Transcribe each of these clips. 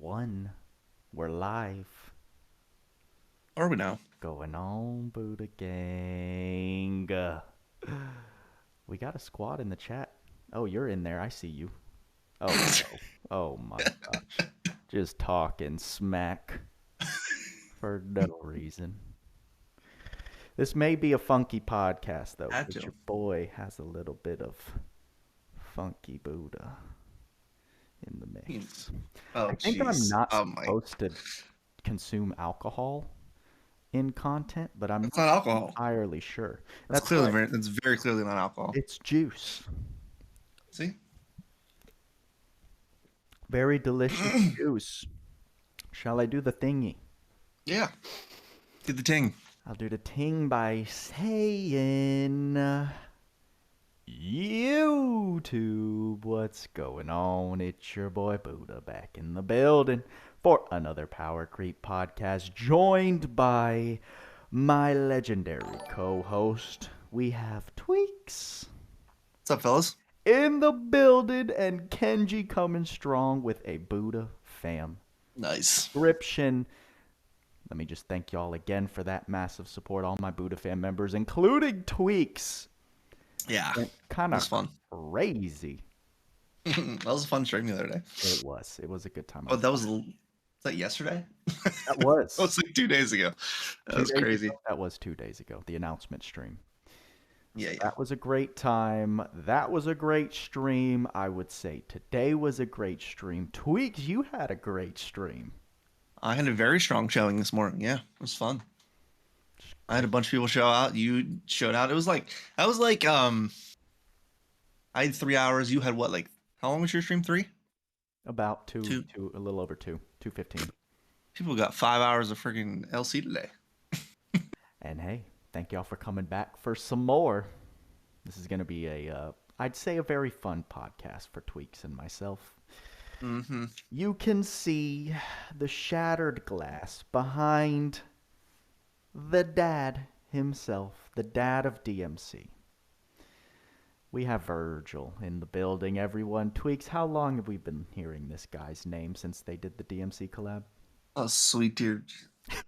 1. We're live. Are we now? Going on, Booda Gang. We got a squad in the chat. Oh, you're in there. I see you. Oh, no. Oh my gosh. Just talking smack for no reason. This may be a funky podcast, though, Had but to. your boy has a little bit of funky Booda in the mix. Oh, I think I'm not Oh my. supposed to consume alcohol in content, but I'm That's not not alcohol. entirely sure. That's That's clearly right. That's very clearly not alcohol. It's juice. See? Very delicious juice. Shall I do the thingy? Yeah. Do the ting. I'll do the ting by saying, YouTube, what's going on? It's your boy Booda back in the building for another Power Creep podcast, joined by my legendary co-host. We have Tweacz What's up, fellas? in the building and Kenji coming strong with a Booda fam Nice. subscription. Let me just thank y'all again for that massive support, all my Booda fan members, including Tweacz. Yeah. Kind That was of fun. crazy. That was a fun stream the other day. It was. It was a good time. Oh, was that yesterday? That was. That was like 2 days ago. That was crazy. That was 2 days ago, the announcement stream. Yeah. That was a great time. That was a great stream. I would say today was a great stream. Tweacz, you had a great stream. I had a very strong showing this morning. Yeah, it was fun. I had a bunch of people show out. You showed out. It was like I had 3 hours. You had what? Like how long was your stream? 3? About two, Two. a little over 2:15. People got 5 hours of freaking LC today. And hey, thank y'all for coming back for some more. This is going to be I'd say a very fun podcast for Tweacz and myself. Mm-hmm. You can see the shattered glass behind the dad himself, the dad of DMC. We have Vergil in the building, everyone. Tweacz, how long have we been hearing this guy's name since they did the DMC collab? Oh, sweet dude.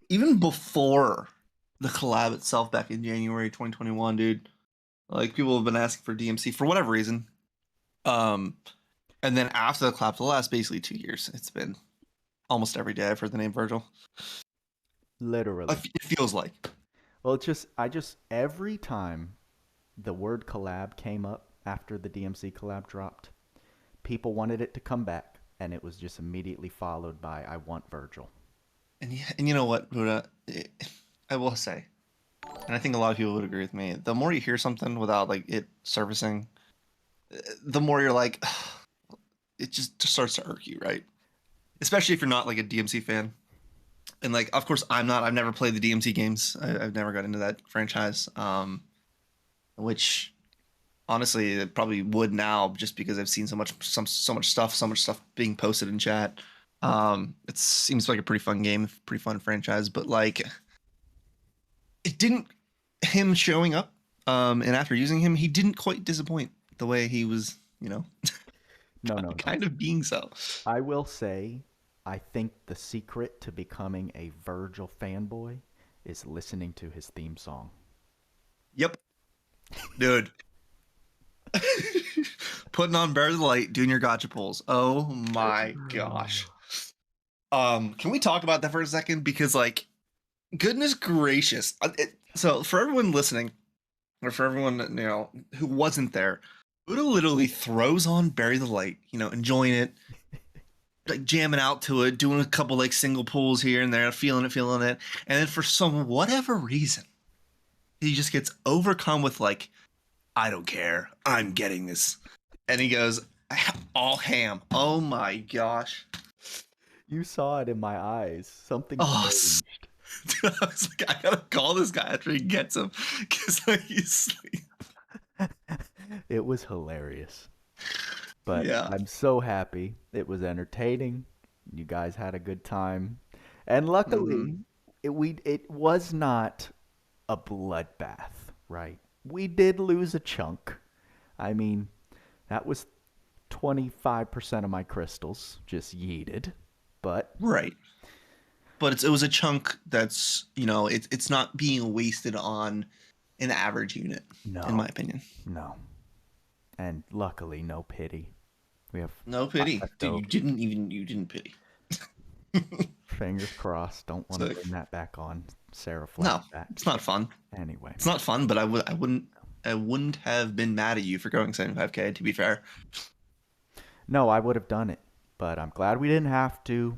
Even before the collab itself back in January 2021, dude. Like people have been asking for DMC for whatever reason. And then after the collab, for the last basically 2 years, it's been almost every day I've heard the name Vergil. Literally. It feels like. Well, every time the word collab came up after the DMC collab dropped, people wanted it to come back, and it was just immediately followed by "I want Vergil." And you know what, Booda? I will say, and I think a lot of people would agree with me. The more you hear something without like it surfacing, the more you're like, it just starts to irk you, right? Especially if you're not like a DMC fan. And like, of course, I'm not. I've never played the DMC games. I've never got into that franchise. Which honestly, it probably would now, just because I've seen so much stuff being posted in chat. It seems like a pretty fun game, pretty fun franchise. But like, it didn't. Him showing up, and after using him, he didn't quite disappoint the way he was. No. Kind of being so. I will say, I think the secret to becoming a Vergil fanboy is listening to his theme song. Yep. Dude. Putting on Bear the Light, doing your gotcha pulls. Oh my gosh. Can we talk about that for a second? Because like, goodness gracious. So for everyone listening, or for everyone who wasn't there, Buddha literally throws on Bury the Light, enjoying it, like jamming out to it, doing a couple like single pulls here and there, feeling it, and then for some whatever reason, he just gets overcome with like, I don't care, I'm getting this, and he goes all ham. Oh my gosh! You saw it in my eyes. Something changed. Dude, I was like, I gotta call this guy after he gets him, because like he's like... It was hilarious. But yeah. I'm so happy. It was entertaining. You guys had a good time. And luckily, it was not a bloodbath, right? We did lose a chunk. I mean, that was 25% of my crystals just yeeted. but Right. But it was a chunk that's, it's not being wasted on an average unit, in my no, opinion. no. And luckily, no pity. We have No pity. Dude, leftovers. you didn't pity. Fingers crossed. Don't want to Sick. bring that back on Sarah No, flashback. it's not fun. Anyway, It's not fun, but I wouldn't have been mad at you for going 75k, to be fair. no, I would have done it, but I'm glad we didn't have to.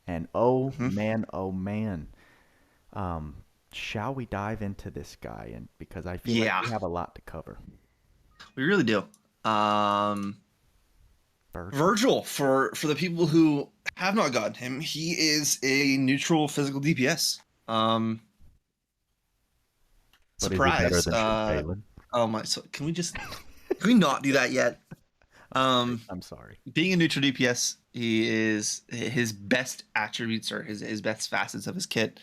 And oh Hmm. man, oh man. Um, shall we dive into this guy? And because I feel like Yeah, we have a lot to cover. we really do. Um, Vergil. Vergil, for the people who have not gotten him, he is a neutral physical DPS. But is he better Surprise. than Shifbalen? Oh my, so can we not do that yet? I'm sorry. Being a neutral DPS, he is his best attributes or his best facets of his kit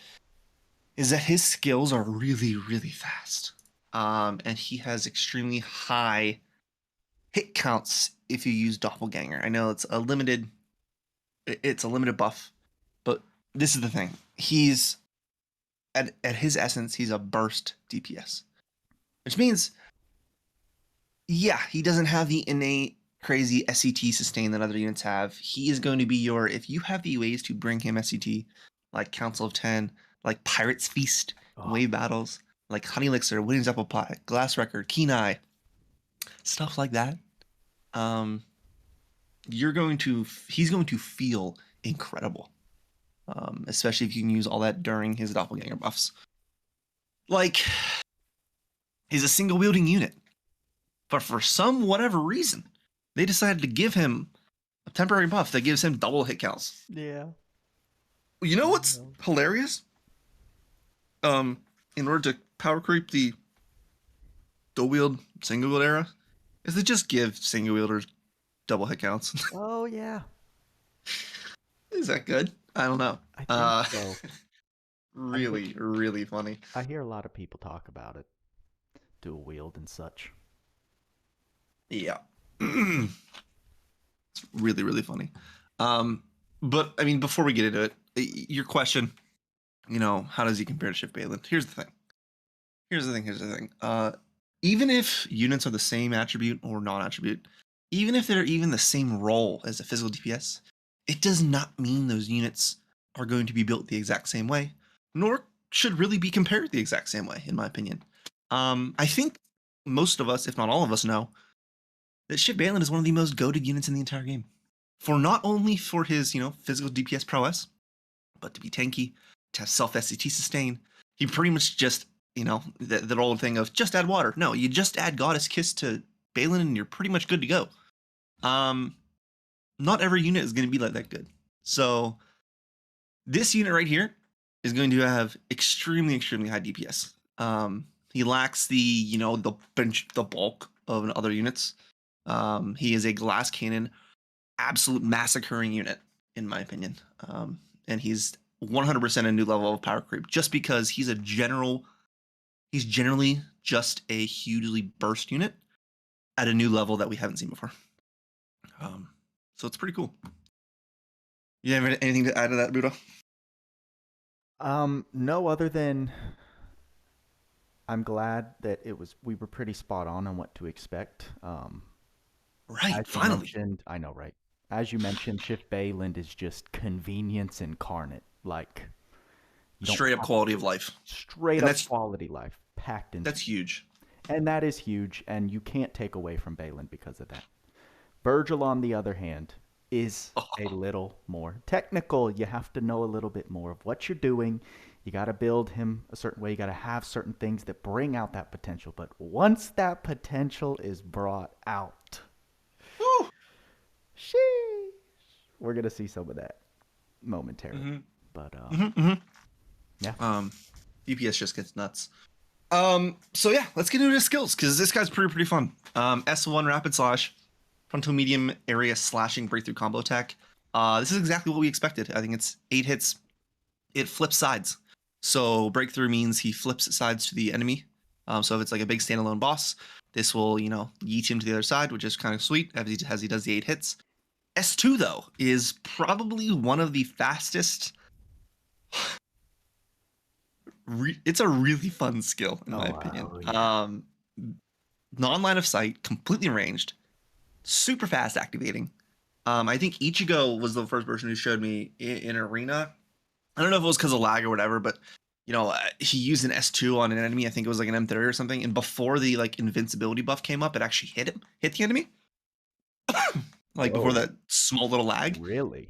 is that his skills are really, really fast. And he has extremely high hit counts if you use Doppelganger. I know it's a limited buff, but this is the thing. He's at his essence, he's a burst DPS. Which means yeah, he doesn't have the innate crazy SCT sustain that other units have. He is going to be your, if you have the ways to bring him SCT, like Council of 10, like Pirate's Feast, Wave Battles, like Honey Elixir, Winnie's Apple Pie, Glass Record, Keen Eye, stuff like that. He's going to feel incredible. Especially if you can use all that during his doppelganger buffs. Like, he's a single wielding unit. But for some whatever reason, they decided to give him a temporary buff that gives him double hit counts. Yeah. You know what's hilarious? In order to power creep the dual wield, single wield era, is to just give single wielders double hit counts. Oh yeah. Is that good? I don't know. I think so. Really, really funny. I hear a lot of people talk about it. Dual wield and such. Yeah. It's really, really funny. But I mean, before we get into it, your question, how does he compare to SBeyland? Here's the thing. Even if units are the same attribute or non-attribute, even if they're even the same role as a physical DPS, it does not mean those units are going to be built the exact same way, nor should really be compared the exact same way, in my opinion. I think most of us, if not all of us, know that SBeyland is one of the most goated units in the entire game. For not only for his, physical DPS prowess, but to be tanky, to have self-SCT sustain. He pretty much just, that old thing of just add water. No, you just add Goddess Kiss to Baylan and you're pretty much good to go. Not every unit is going to be like that good. So this unit right here is going to have extremely, extremely high DPS. He lacks the, the bulk of other units. He is a glass cannon, absolute massacring unit, in my opinion. And he's 100% a new level of power creep, just because he's generally just a hugely burst unit at a new level that we haven't seen before. So it's pretty cool. You have anything to add to that, Booda? No, other than I'm glad that we were pretty spot on what to expect. Right, finally. I know, right? As you mentioned, SBeyland is just convenience incarnate. Like straight up quality of life. Straight up quality life packed in. That's huge. And that is huge, and you can't take away from Baylan because of that. Vergil, on the other hand, is a little more technical. You have to know a little bit more of what you're doing. You got to build him a certain way. You got to have certain things that bring out that potential. But once that potential is brought out, woo, sheesh, we're going to see some of that momentarily. Mm-hmm. But, yeah. DPS just gets nuts. So yeah, let's get into his skills, because this guy's pretty fun. S1 rapid slash, frontal medium area slashing breakthrough combo attack. This is exactly what we expected. I think it's 8 hits. It flips sides. So breakthrough means he flips sides to the enemy. So if it's like a big standalone boss, this will, yeet him to the other side, which is kind of sweet as he does the 8 hits. S2 though is probably one of the fastest. It's a really fun skill in my opinion. Yeah. Non-line of sight, completely ranged, super fast activating. I think Ichigo was the first person who showed me in Arena. I don't know if it was because of lag or whatever, but he used an S2 on an enemy. I think it was like an M30 or something. And before the like invincibility buff came up, it actually hit the enemy. Like before that small little lag. Really?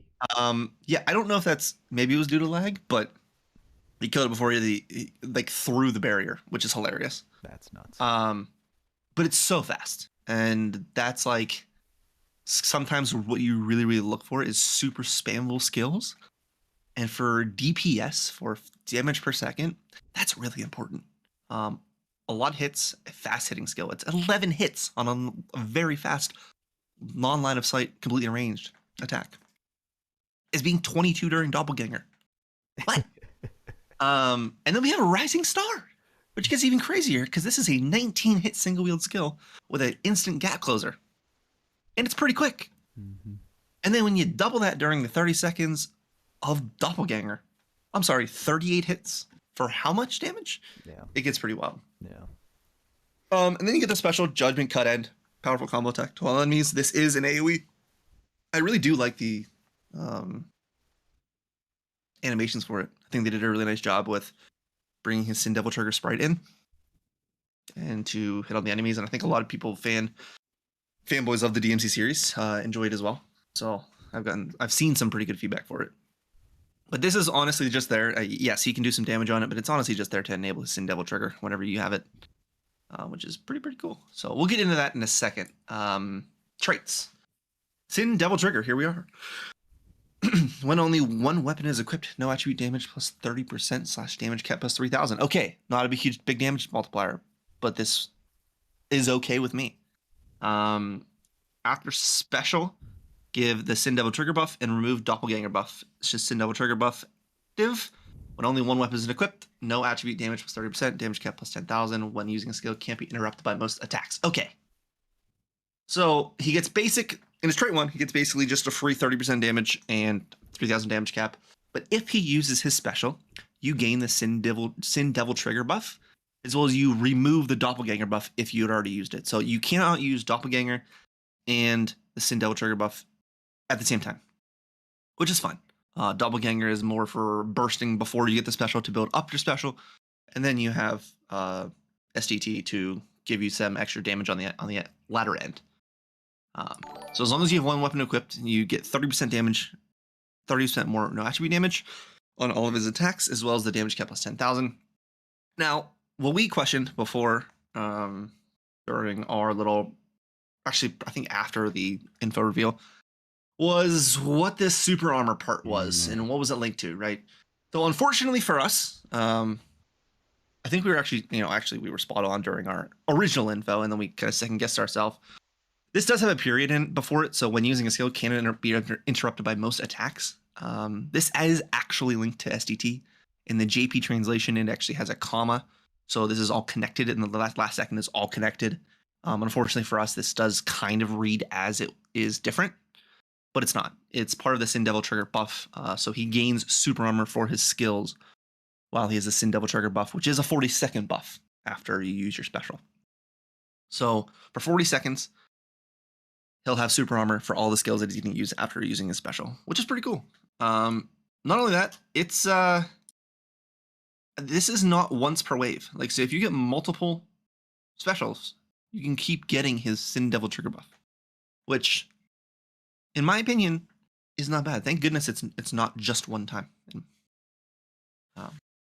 Yeah, I don't know if that's maybe it was due to lag, but he killed it before he like through the barrier, which is hilarious. That's nuts. But it's so fast, and that's like sometimes what you really really look for is super spammable skills, and for DPS, for damage per second, that's really important. A lot of hits, a fast hitting skill. It's 11 hits on a very fast non-line of sight, completely ranged attack. It's being 22 during Doppelganger. What? And then we have a Rising Star, which gets even crazier because this is a 19 hit single wield skill with an instant gap closer. And it's pretty quick. Mm-hmm. And then when you double that during the 30 seconds of Doppelganger, I'm sorry, 38 hits for how much damage? Yeah. It gets pretty wild. Yeah. And then you get the special Judgment Cut End, powerful combo attack to all enemies. This is an AoE. I really do like the animations for it. I think they did a really nice job with bringing his Sin Devil Trigger sprite in and to hit on the enemies. And I think a lot of people fanboys of the DMC series enjoy it as well. So I've seen some pretty good feedback for it. But this is honestly just there. Yes, he can do some damage on it, but it's honestly just there to enable his Sin Devil Trigger whenever you have it, which is pretty cool. So we'll get into that in a second. Traits. Sin Devil Trigger, here we are. When only one weapon is equipped, no attribute damage plus 30% / damage cap plus 3000. Okay, not a big damage multiplier, but this is okay with me. After special, give the Sin Devil Trigger buff and remove Doppelganger buff. It's just Sin Devil Trigger buff. Div. When only one weapon is equipped, no attribute damage plus 30%, damage cap plus 10,000. When using a skill, can't be interrupted by most attacks. Okay. So he gets basic. In his trait 1, he gets basically just a free 30% damage and 3,000 damage cap. But if he uses his special, you gain the Sin Devil Trigger buff, as well as you remove the Doppelganger buff if you had already used it. So you cannot use Doppelganger and the Sin Devil Trigger buff at the same time, which is fine. Doppelganger is more for bursting before you get the special to build up your special, and then you have SDT to give you some extra damage on the latter end. So as long as you have one weapon equipped, you get 30% damage, 30% more no attribute damage on all of his attacks, as well as the damage cap plus 10,000. Now, what we questioned before, during our little, actually, I think after the info reveal, was what this super armor part was and what was it linked to, right? So unfortunately for us, I think we were actually we were spot on during our original info, and then we kind of second guessed ourselves. This does have a period in before it, so when using a skill, can't be interrupted by most attacks. This is actually linked to SDT. In the JP translation, it actually has a comma, so this is all connected, and the last second is all connected. Unfortunately for us, this does kind of read as it is different, but it's not. It's part of the Sin Devil Trigger buff, so he gains super armor for his skills while he has a Sin Devil Trigger buff, which is a 40-second buff after you use your special. So for 40 seconds, he'll have super armor for all the skills that he can use after using his special, which is pretty cool. Not only that, it's this is not once per wave. Like, so if you get multiple specials, you can keep getting his Sin Devil Trigger buff, which, in my opinion, is not bad. Thank goodness it's not just one time.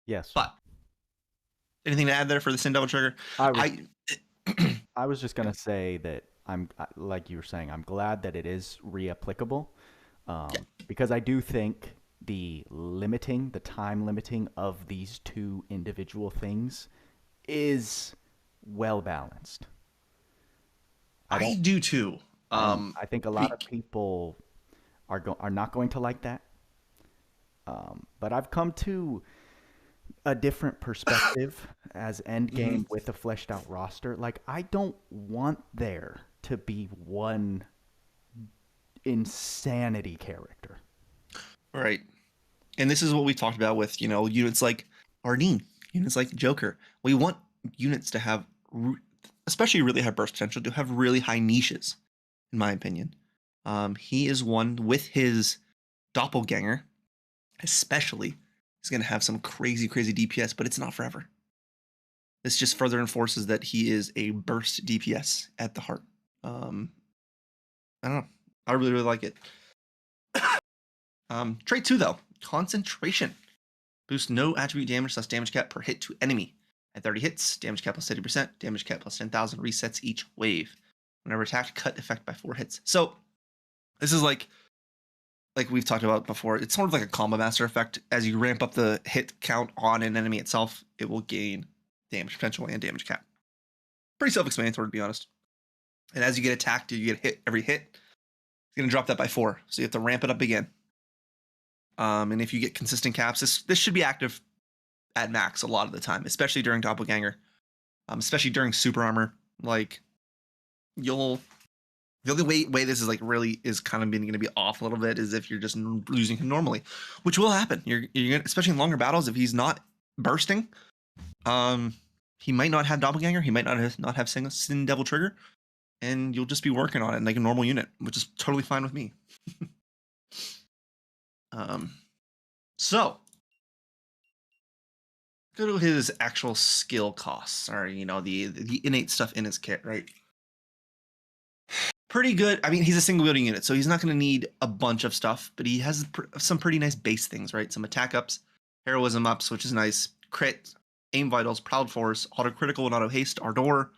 Yes. But anything to add there for the Sin Devil Trigger? I was just gonna say that like you were saying, I'm glad that it is reapplicable, because I do think the time limiting of these two individual things is well balanced. I do too. I think a lot of people are not going to like that. But I've come to a different perspective as endgame with a fleshed out roster. Like, I don't want there to be one insanity character. Right. And this is what we talked about with, units like Ardeen, units like Joker. We want units to have, especially really high burst potential, to have really high niches, in my opinion. He is one with his doppelganger, especially. He's going to have some crazy, crazy DPS, but it's not forever. This just further enforces that he is a burst DPS at the heart. I don't know. I really, really like it. Trait 2, though. Concentration. Boost no attribute damage less damage cap per hit to enemy. At 30 hits, damage cap plus 30%, damage cap plus 10,000 resets each wave. Whenever attacked, cut effect by 4 hits. So, this is like we've talked about before, it's sort of like a combo master effect. As you ramp up the hit count on an enemy itself, it will gain damage potential and damage cap. Pretty self-explanatory, to be honest. And as you get attacked, you get hit every hit. It's going to drop that by 4. So you have to ramp it up again. And if you get consistent caps, this should be active at max a lot of the time, especially during doppelganger, especially during super armor. Like, the only way this is like really is kind of going to be off a little bit is if you're just losing him normally, which will happen. You're gonna, especially in longer battles, if he's not bursting, he might not have doppelganger, he might not have sin devil trigger, and you'll just be working on it like a normal unit, which is totally fine with me. So go to his actual skill costs, or the innate stuff in his kit, right? Pretty good. I mean, he's a single wielding unit, so he's not going to need a bunch of stuff, but he has some pretty nice base things, right? Some attack ups, heroism ups, which is nice, crit, aim vitals, proud force, auto critical and auto haste, ardor,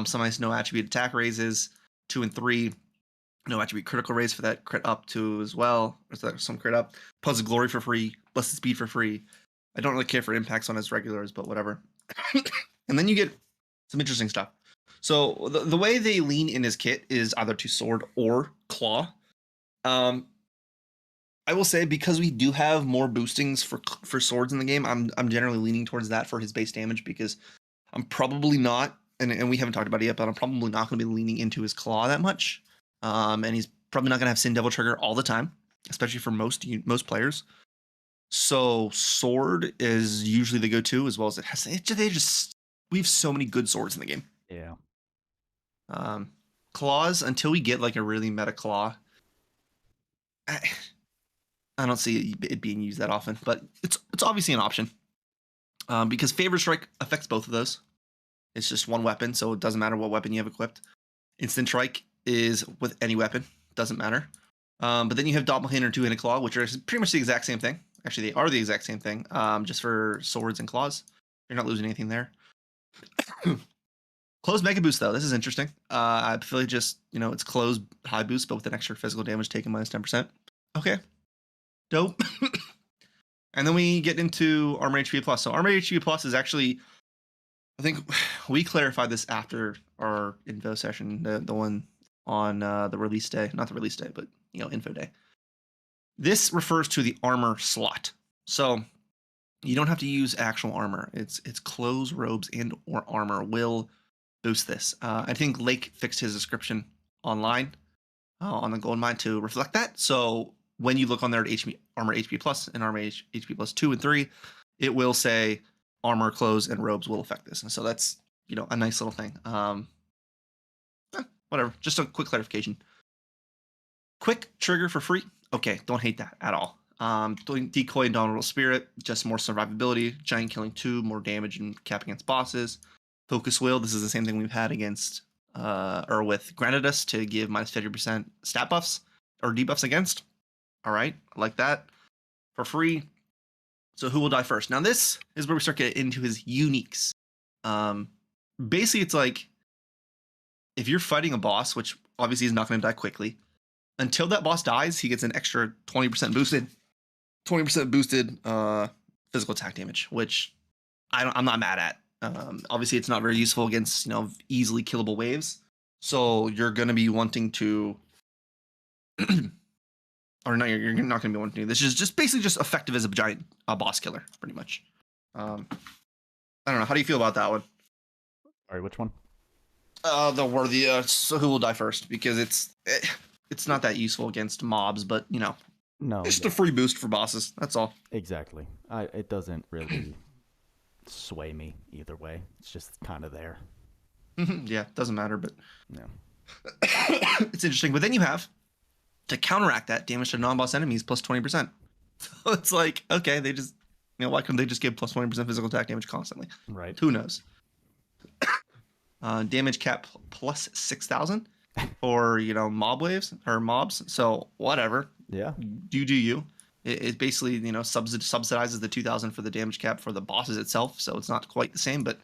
some nice no attribute attack raises, 2 and 3, no attribute critical raise for that crit up to as well. Or some crit up. Puzzle glory for free. Blessed speed for free. I don't really care for impacts on his regulars, but whatever. And then you get some interesting stuff. So the way they lean in his kit is either to sword or claw. I will say, because we do have more boostings for swords in the game, I'm generally leaning towards that for his base damage, because I'm probably not, and we haven't talked about it yet, but I'm probably not going to be leaning into his claw that much. And he's probably not going to have Sin Devil trigger all the time, especially for most players. So sword is usually the go-to, as well as it has. We have so many good swords in the game. Yeah. Claws, until we get like a really meta claw, I don't see it being used that often, but it's obviously an option. Because Favor Strike affects both of those. It's just one weapon, so it doesn't matter what weapon you have equipped. Instant Strike is with any weapon, doesn't matter. But then you have Doppelhanger and Two-Handed Claw, which are pretty much the exact same thing. Actually, they are the exact same thing, just for swords and claws. You're not losing anything there. Close Mega Boost, though. This is interesting. I feel like just, it's close high boost, but with an extra physical damage taken minus 10%. Okay. Dope. And then we get into Armor HP Plus. So Armor HP Plus is actually, I think we clarified this after our info session, the one on the release day. Not the release day, but, info day. This refers to the armor slot. So you don't have to use actual armor. It's clothes, robes, and or armor will boost this. I think Lake fixed his description online on the gold mine to reflect that. So when you look on there at Armor HP Plus and Armor HP Plus 2 and 3, it will say armor, clothes, and robes will affect this. And so that's, a nice little thing. Whatever. Just a quick clarification. Quick trigger for free. Okay, don't hate that at all. Decoy and Downward Spirit, just more survivability. Giant Killing 2, more damage and cap against bosses. Focus Will, this is the same thing we've had against, or with Granadas to give minus 50% stat buffs or debuffs against. All right, I like that. For free. So who will die first? Now this is where we start getting into his uniques. Basically, it's like, if you're fighting a boss, which obviously is not going to die quickly, until that boss dies, he gets an extra 20% boosted physical attack damage, which I'm not mad at. Obviously, it's not very useful against easily killable waves, so you're going to be wanting to, or no, you're not going to be wanting to. This is just basically just effective as a giant boss killer, pretty much. I don't know. How do you feel about that one? All right, which one? So who will die first? Because it's not that useful against mobs, but you know, No, just yeah, a free boost for bosses. That's all. exactly. It doesn't really sway me either way. It's just kind of there. Yeah, doesn't matter, but Yeah. it's interesting. But then you have to counteract that damage to non-boss enemies plus 20%. So it's like, okay, they just, you know, why couldn't they just give plus 20% physical attack damage constantly? Right. Who knows? Damage cap plus 6,000 for, you know, mob waves or mobs. So whatever. Yeah. You do you. It basically, you know, subsidizes the 2,000 for the damage cap for the bosses itself. So it's not quite the same, but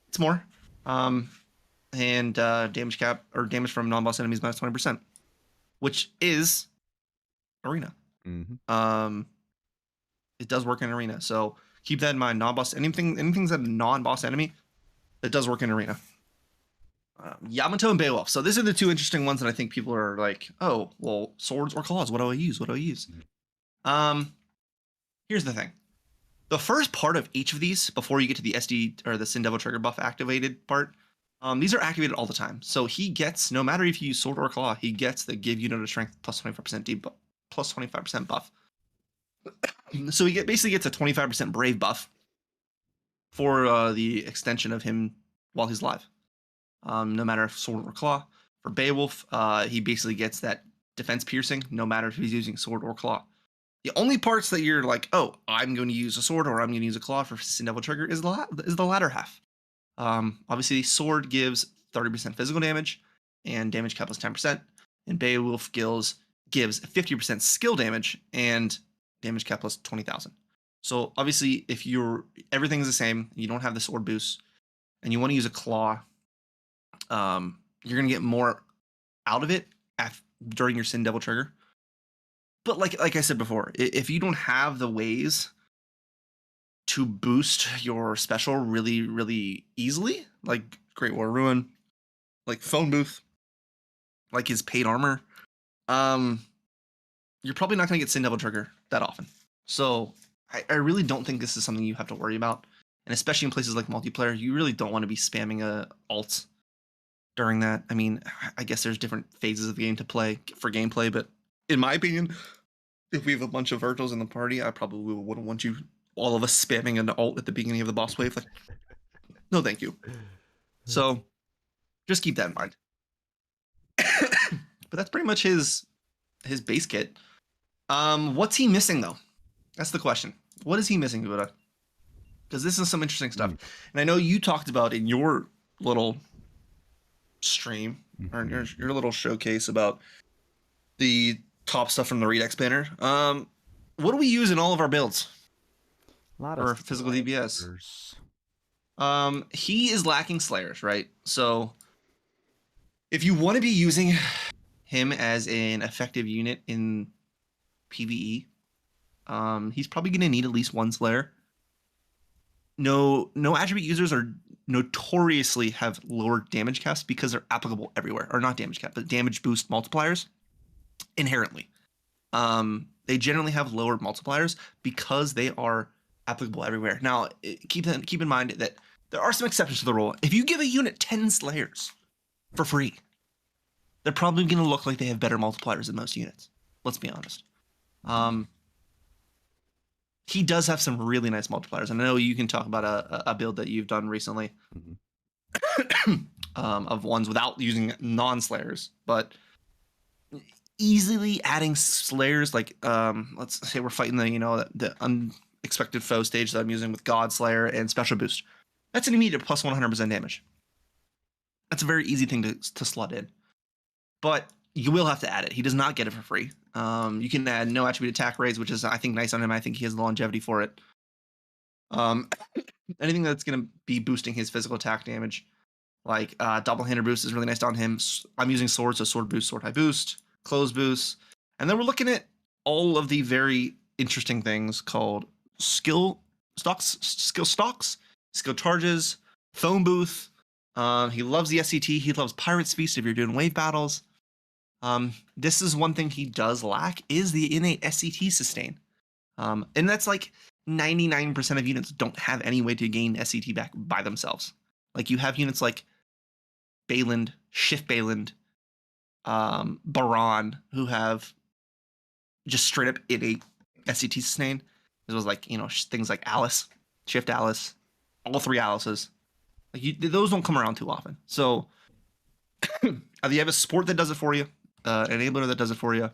it's more. And damage cap or damage from non-boss enemies minus 20%, which is arena. Mm-hmm. It does work in arena, so keep that in mind. Non-boss anything's a non-boss enemy, that does work in arena. Yamato and Beowulf. So these are the two interesting ones that I think people are like, oh, well, swords or claws. What do I use? What do I use? Here's the thing. The first part of each of these, before you get to the SD or the Sin Devil Trigger buff activated part, these are activated all the time. So he gets, no matter if you use sword or claw, he gets the give unit of strength plus 25% debuff, plus 25% buff. So he basically gets a 25% brave buff for the extension of him while he's alive. No matter if sword or claw. For Beowulf, he basically gets that defense piercing, no matter if he's using sword or claw. The only parts that you're like, oh, I'm going to use a sword or I'm going to use a claw for Sin Devil Trigger is the latter half. Obviously, sword gives 30% physical damage and damage cap plus 10%, and Beowulf gives 50% skill damage and damage cap plus 20,000. So obviously, if everything's the same, you don't have the sword boost, and you want to use a claw, you're gonna get more out of it during your Sin Devil Trigger. But like I said before, if you don't have the ways to boost your special really, really easily, like Great War Ruin, like Phone Booth, like his paid armor, you're probably not gonna get Sin Devil Trigger that often. So I really don't think this is something you have to worry about. And especially in places like multiplayer, you really don't want to be spamming a alt during that. I mean, I guess there's different phases of the game to play for gameplay, but in my opinion, if we have a bunch of Vergils in the party, I probably wouldn't want all of us spamming an alt at the beginning of the boss wave. Like, no, thank you. So just keep that in mind. But that's pretty much his base kit. What's he missing though? That's the question. What is he missing, Booda? Because this is some interesting stuff. And I know you talked about in your little stream or your little showcase about the top stuff from the Redux banner. What do we use in all of our builds? A lot or of physical DPS. Slayers. He is lacking Slayers, right? So if you want to be using him as an effective unit in PvE, he's probably going to need at least one Slayer. No attribute users are notoriously have lower damage caps because they're applicable everywhere, or not damage cap, but damage boost multipliers inherently. They generally have lower multipliers because they are applicable everywhere. Now, keep in mind that there are some exceptions to the rule. If you give a unit 10 Slayers for free, they're probably going to look like they have better multipliers than most units. Let's be honest. He does have some really nice multipliers. And I know you can talk about a build that you've done recently of ones without using non-Slayers, but easily adding Slayers, like let's say we're fighting the unexpected foe stage that I'm using with God Slayer and Special Boost. That's an immediate plus 100% damage. That's a very easy thing to slot in. But you will have to add it. He does not get it for free. You can add no attribute attack raise, which is, I think, nice on him. I think he has the longevity for it. Anything that's going to be boosting his physical attack damage, like double-hander boost is really nice on him. I'm using sword, so sword boost, sword high boost, close boost. And then we're looking at all of the very interesting things called skill stocks, skill charges, phone booth. He loves the SCT. He loves Pirate's Feast if you're doing wave battles. This is one thing he does lack is the innate SCT sustain. And that's like 99% of units don't have any way to gain SCT back by themselves. Like you have units like SBeyland, Shift Beyland, Baron, who have just straight up innate SCT sustain, as well as like, you know, things like Alice, Shift Alice, all 3 Alices. Like those don't come around too often. So either you have a support that does it for you, an enabler that does it for you,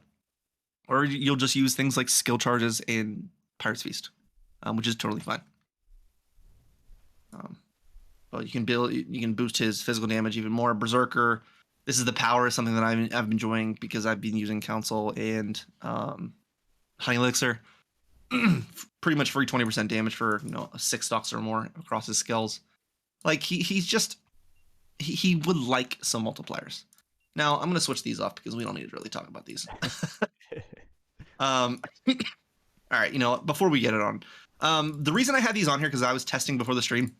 or you'll just use things like skill charges in Pirate's Feast, which is totally fine. But you can boost his physical damage even more. Berserker, this is the power, something that I've been enjoying because I've been using Council and Honey Elixir. Pretty much free 20% damage for 6 stocks or more across his skills. Like he's just he would like some multipliers. Now I'm gonna switch these off because we don't need to really talk about these. All right, before we get it on, the reason I had these on here because I was testing before the stream,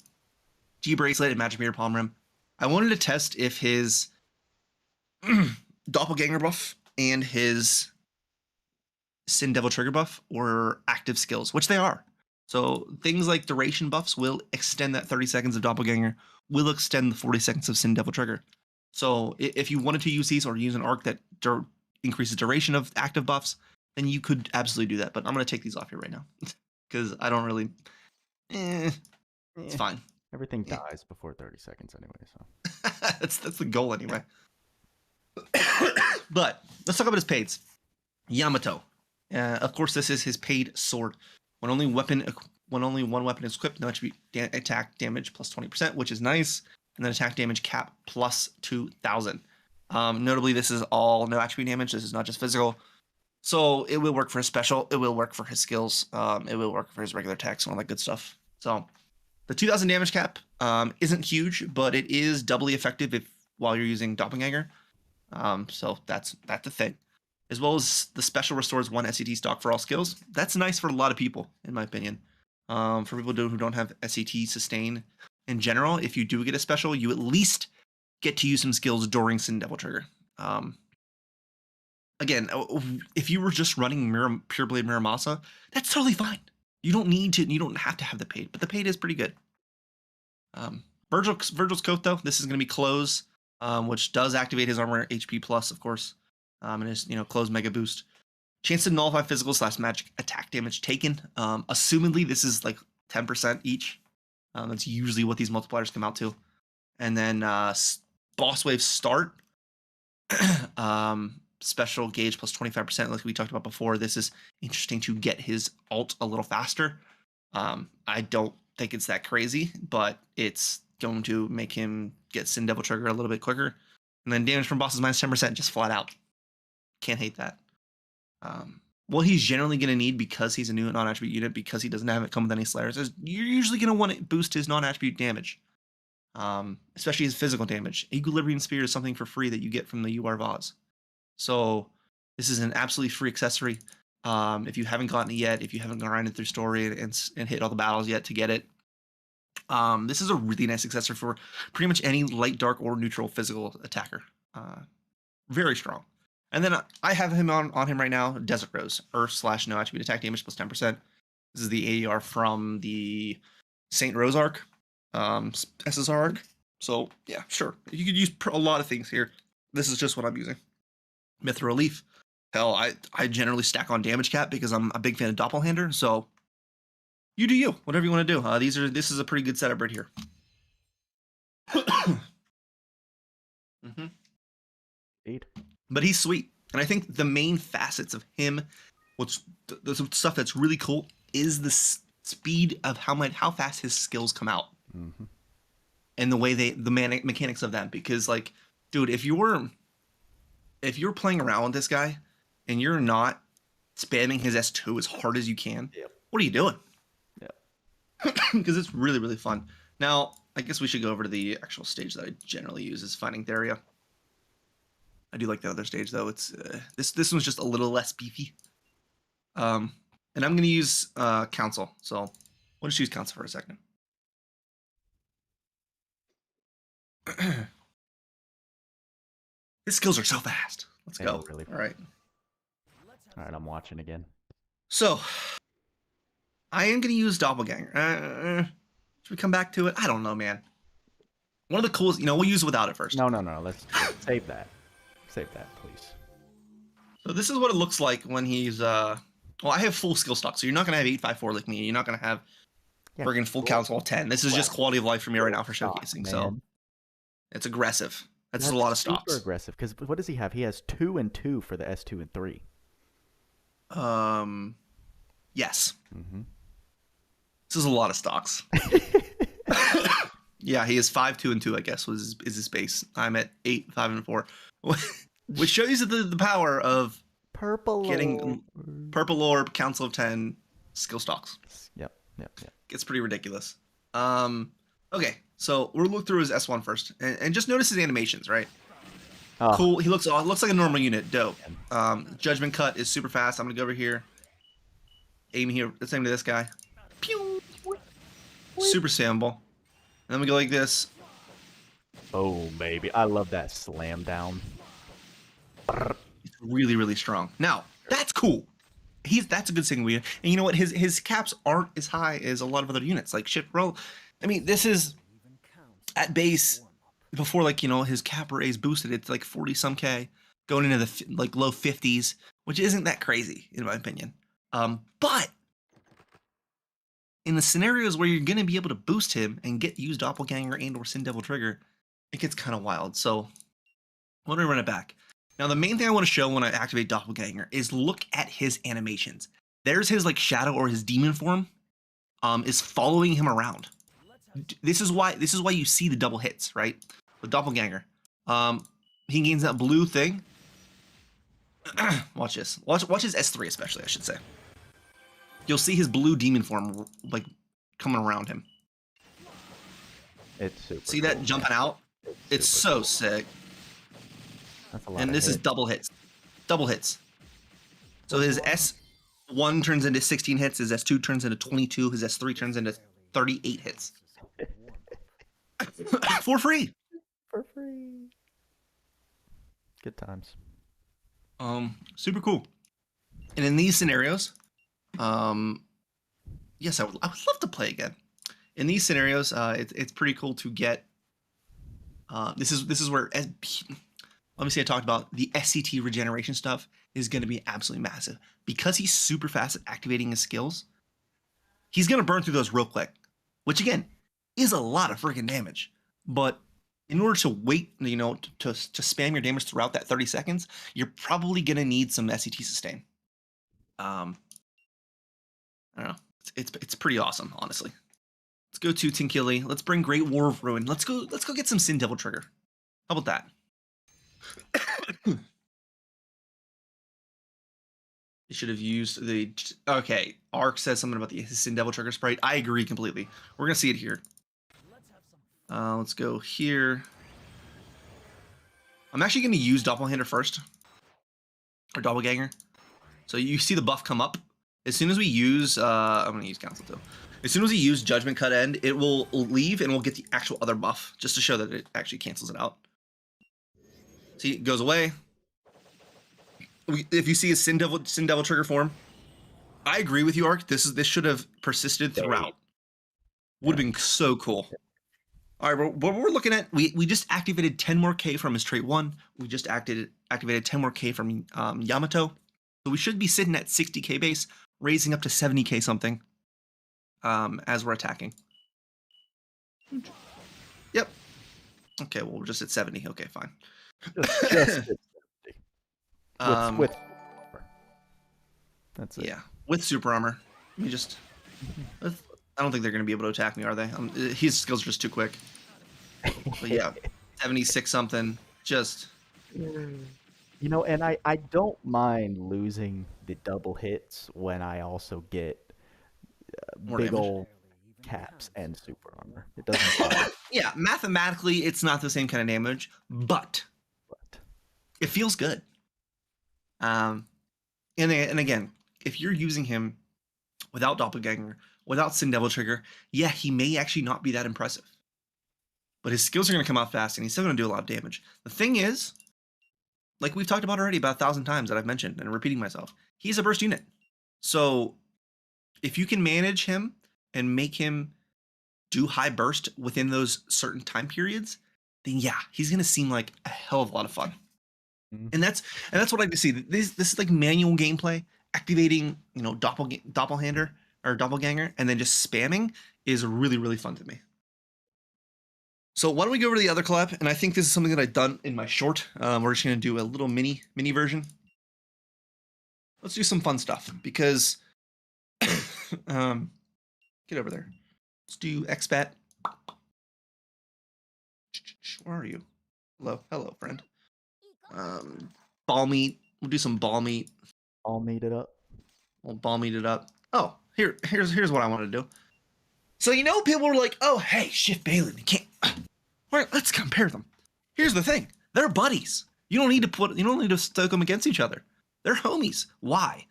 G Bracelet and Magic Mirror Palm Rim. I wanted to test if his Doppelganger buff and his Sin Devil Trigger buff were active skills, which they are. So things like duration buffs will extend that 30 seconds of Doppelganger, will extend the 40 seconds of Sin Devil Trigger. So if you wanted to use these or use an arc that increases duration of active buffs, then you could absolutely do that. But I'm going to take these off here right now because I don't really... it's fine. Everything dies before 30 seconds anyway, so... that's the goal anyway. But let's talk about his paids. Yamato. Of course, this is his paid sword. When only one weapon is equipped, no attribute attack damage plus 20%, which is nice, and then attack damage cap plus 2,000. Notably, this is all no attribute damage. This is not just physical. So it will work for his special. It will work for his skills. It will work for his regular attacks and all that good stuff. So the 2,000 damage cap isn't huge, but it is doubly effective while you're using Doppelganger. So that's the thing. As well as the special restores 1 SCT stock for all skills. That's nice for a lot of people, in my opinion. For people who don't have SCT sustain in general, if you do get a special, you at least get to use some skills during Sin Devil Trigger. Again, if you were just running Pure Blade Muramasa, that's totally fine. You don't have to have the paid, but the paid is pretty good. Vergil's Coat, though, this is going to be Close, which does activate his armor HP plus, of course. And his Close Mega Boost. Chance to nullify physical / magic attack damage taken. Assumedly, this is like 10% each. That's usually what these multipliers come out to. And then Boss Wave Start. Special gauge plus 25%, like we talked about before. This is interesting to get his ult a little faster. I don't think it's that crazy, but it's going to make him get Sin Devil Trigger a little bit quicker. And then damage from bosses minus 10%, just flat out. Can't hate that. What he's generally going to need, because he's a new non-attribute unit, because he doesn't have it come with any slayers, is you're usually going to want to boost his non-attribute damage. Especially his physical damage. Equilibrium Spear is something for free that you get from the UR Vaz. So this is an absolutely free accessory. If you haven't gotten it yet, if you haven't grinded through story and hit all the battles yet to get it, this is a really nice accessory for pretty much any light, dark, or neutral physical attacker. Very strong. And then I have him on him right now, Desert Rose, Earth / no attribute attack damage plus 10%. This is the AER from the Saint Rose arc, SSR arc. So yeah, sure. You could use a lot of things here. This is just what I'm using. Mithril Leaf. Hell, I generally stack on damage cap because I'm a big fan of Doppelhander. So you do you, whatever you want to do. This is a pretty good setup right here. But he's sweet, and I think the main facets of him, the stuff that's really cool, is the speed of how fast his skills come out, and the way the mechanics of them. Because like, dude, if you're playing around with this guy and you're not spamming his S2 as hard as you can, what are you doing? Because it's really, really fun. Now, I guess we should go over to the actual stage that I generally use, is Finding Theria. I do like the other stage, though. It's this one's just a little less beefy. And I'm going to use Council. So we'll just use Council for a second. His skills are so fast. Let's go. Really fast. All right. All right, I'm watching again. So I am going to use Doppelganger. Should we come back to it? I don't know, man. One of the coolest, we'll use it without it first. No. Let's save that. Save that, please. So this is what it looks like when he's well, I have full skill stock, so you're not gonna have 854 like me. You're not gonna have friggin' full council 10. This is just quality of life for me right now for showcasing. So it's aggressive. That's a lot of stocks. Super aggressive. Because what does he have? He has 2 and 2 for the S2 and 3. Yes. Mm-hmm. This is a lot of stocks. Yeah, he is 5, 2, and 2. I guess is his base. I'm at 8, 5, and 4, which shows you the power of getting purple orb, council of 10, skill stocks. Yep. Gets pretty ridiculous. Okay, so we'll look through his S1 first, and just notice his animations, right? Oh. Cool. He looks like a normal unit. Dope. Judgment cut is super fast. I'm gonna go over here. Aim here. Let's aim to this guy. Pew. Super sample. And then we go like this. Oh, baby. I love that slam down. It's really, really strong. Now, that's cool. That's a good thing. And you know what? His caps aren't as high as a lot of other units, like shift roll. I mean, this is at base before, like, you know, his cap array is boosted. It's like 40 some K, going into the like low 50s, which isn't that crazy in my opinion. But in the scenarios where you're going to be able to boost him and use Doppelganger and or Sin Devil Trigger, it gets kind of wild. So let me run it back. Now, the main thing I want to show when I activate Doppelganger is look at his animations. There's his like shadow or his demon form is following him around. This is why you see the double hits, right? With Doppelganger. He gains that blue thing. Watch this. Watch his S3 especially, I should say. You'll see his blue demon form like coming around him. It's super See that jumping out? It's so sick. That's a lot. And this is double hits. Double hits. So his S1 turns into 16 hits, his S2 turns into 22, his S3 turns into 38 hits. For free. For free. Good times. Super cool. And in these scenarios, yes, I would love to play again. In these scenarios, it's pretty cool to get. This is where let me say I talked about the SCT regeneration stuff is going to be absolutely massive because he's super fast at activating his skills. He's going to burn through those real quick, which again is a lot of freaking damage. But in order to wait, you know, to spam your damage throughout that 30 seconds, you're probably going to need some SCT sustain. I don't know. It's pretty awesome, honestly. Let's go to Tinkili. Let's bring Great War of Ruin. Let's go get some Sin Devil Trigger. How about that? You should have used the... Okay, Ark says something about the Sin Devil Trigger sprite. I agree completely. We're going to see it here. Let's go here. I'm actually going to use Doppelganger first. Or Doppelganger. So you see the buff come up. As soon as we use... I'm going to use Council too. As soon as we use Judgment Cut End, it will leave and we'll get the actual other buff. Just to show that it actually cancels it out. See, it goes away. If you see a Sin Devil Trigger form, I agree with you, Ark. This should have persisted throughout. Would have been so cool. All right, what we're looking at, we just activated 10 more K from his trait 1. We just activated 10 more K from Yamato. So we should be sitting at 60K base, raising up to 70K something as we're attacking. Yep. Okay, well, we're just at 70. Okay, fine. Just with that's it. Yeah, with super armor. Let me just... I don't think they're going to be able to attack me, are they? His skills are just too quick. But yeah, 76 something. Just... You know, and I don't mind losing the double hits when I also get big old caps and super armor. It doesn't bother. Yeah, mathematically, it's not the same kind of damage, but it feels good. And again, if you're using him without Doppelganger, without Sin Devil Trigger, yeah, he may actually not be that impressive. But his skills are going to come out fast, and he's still going to do a lot of damage. The thing is, like we've talked about already about 1,000 times that I've mentioned, and I'm repeating myself, he's a burst unit. So if you can manage him and make him do high burst within those certain time periods, then yeah, he's going to seem like a hell of a lot of fun. And that's what I like to see. This is like manual gameplay. Activating, you know, doppelganger, and then just spamming is really, really fun to me. So why don't we go over to the other collab? And I think this is something that I've done in my short. We're just gonna do a little mini version. Let's do some fun stuff because get over there. Let's do XBet. Where are you? Hello, friend. Ball meat. We'll do some ball meat. All meet it up. We'll ball meat it up. Oh, here's what I want to do. So you know, people were like, "Oh, hey, shift Bailey, you can't." All right, let's compare them. Here's the thing: they're buddies. You don't need to stoke them against each other. They're homies. Why?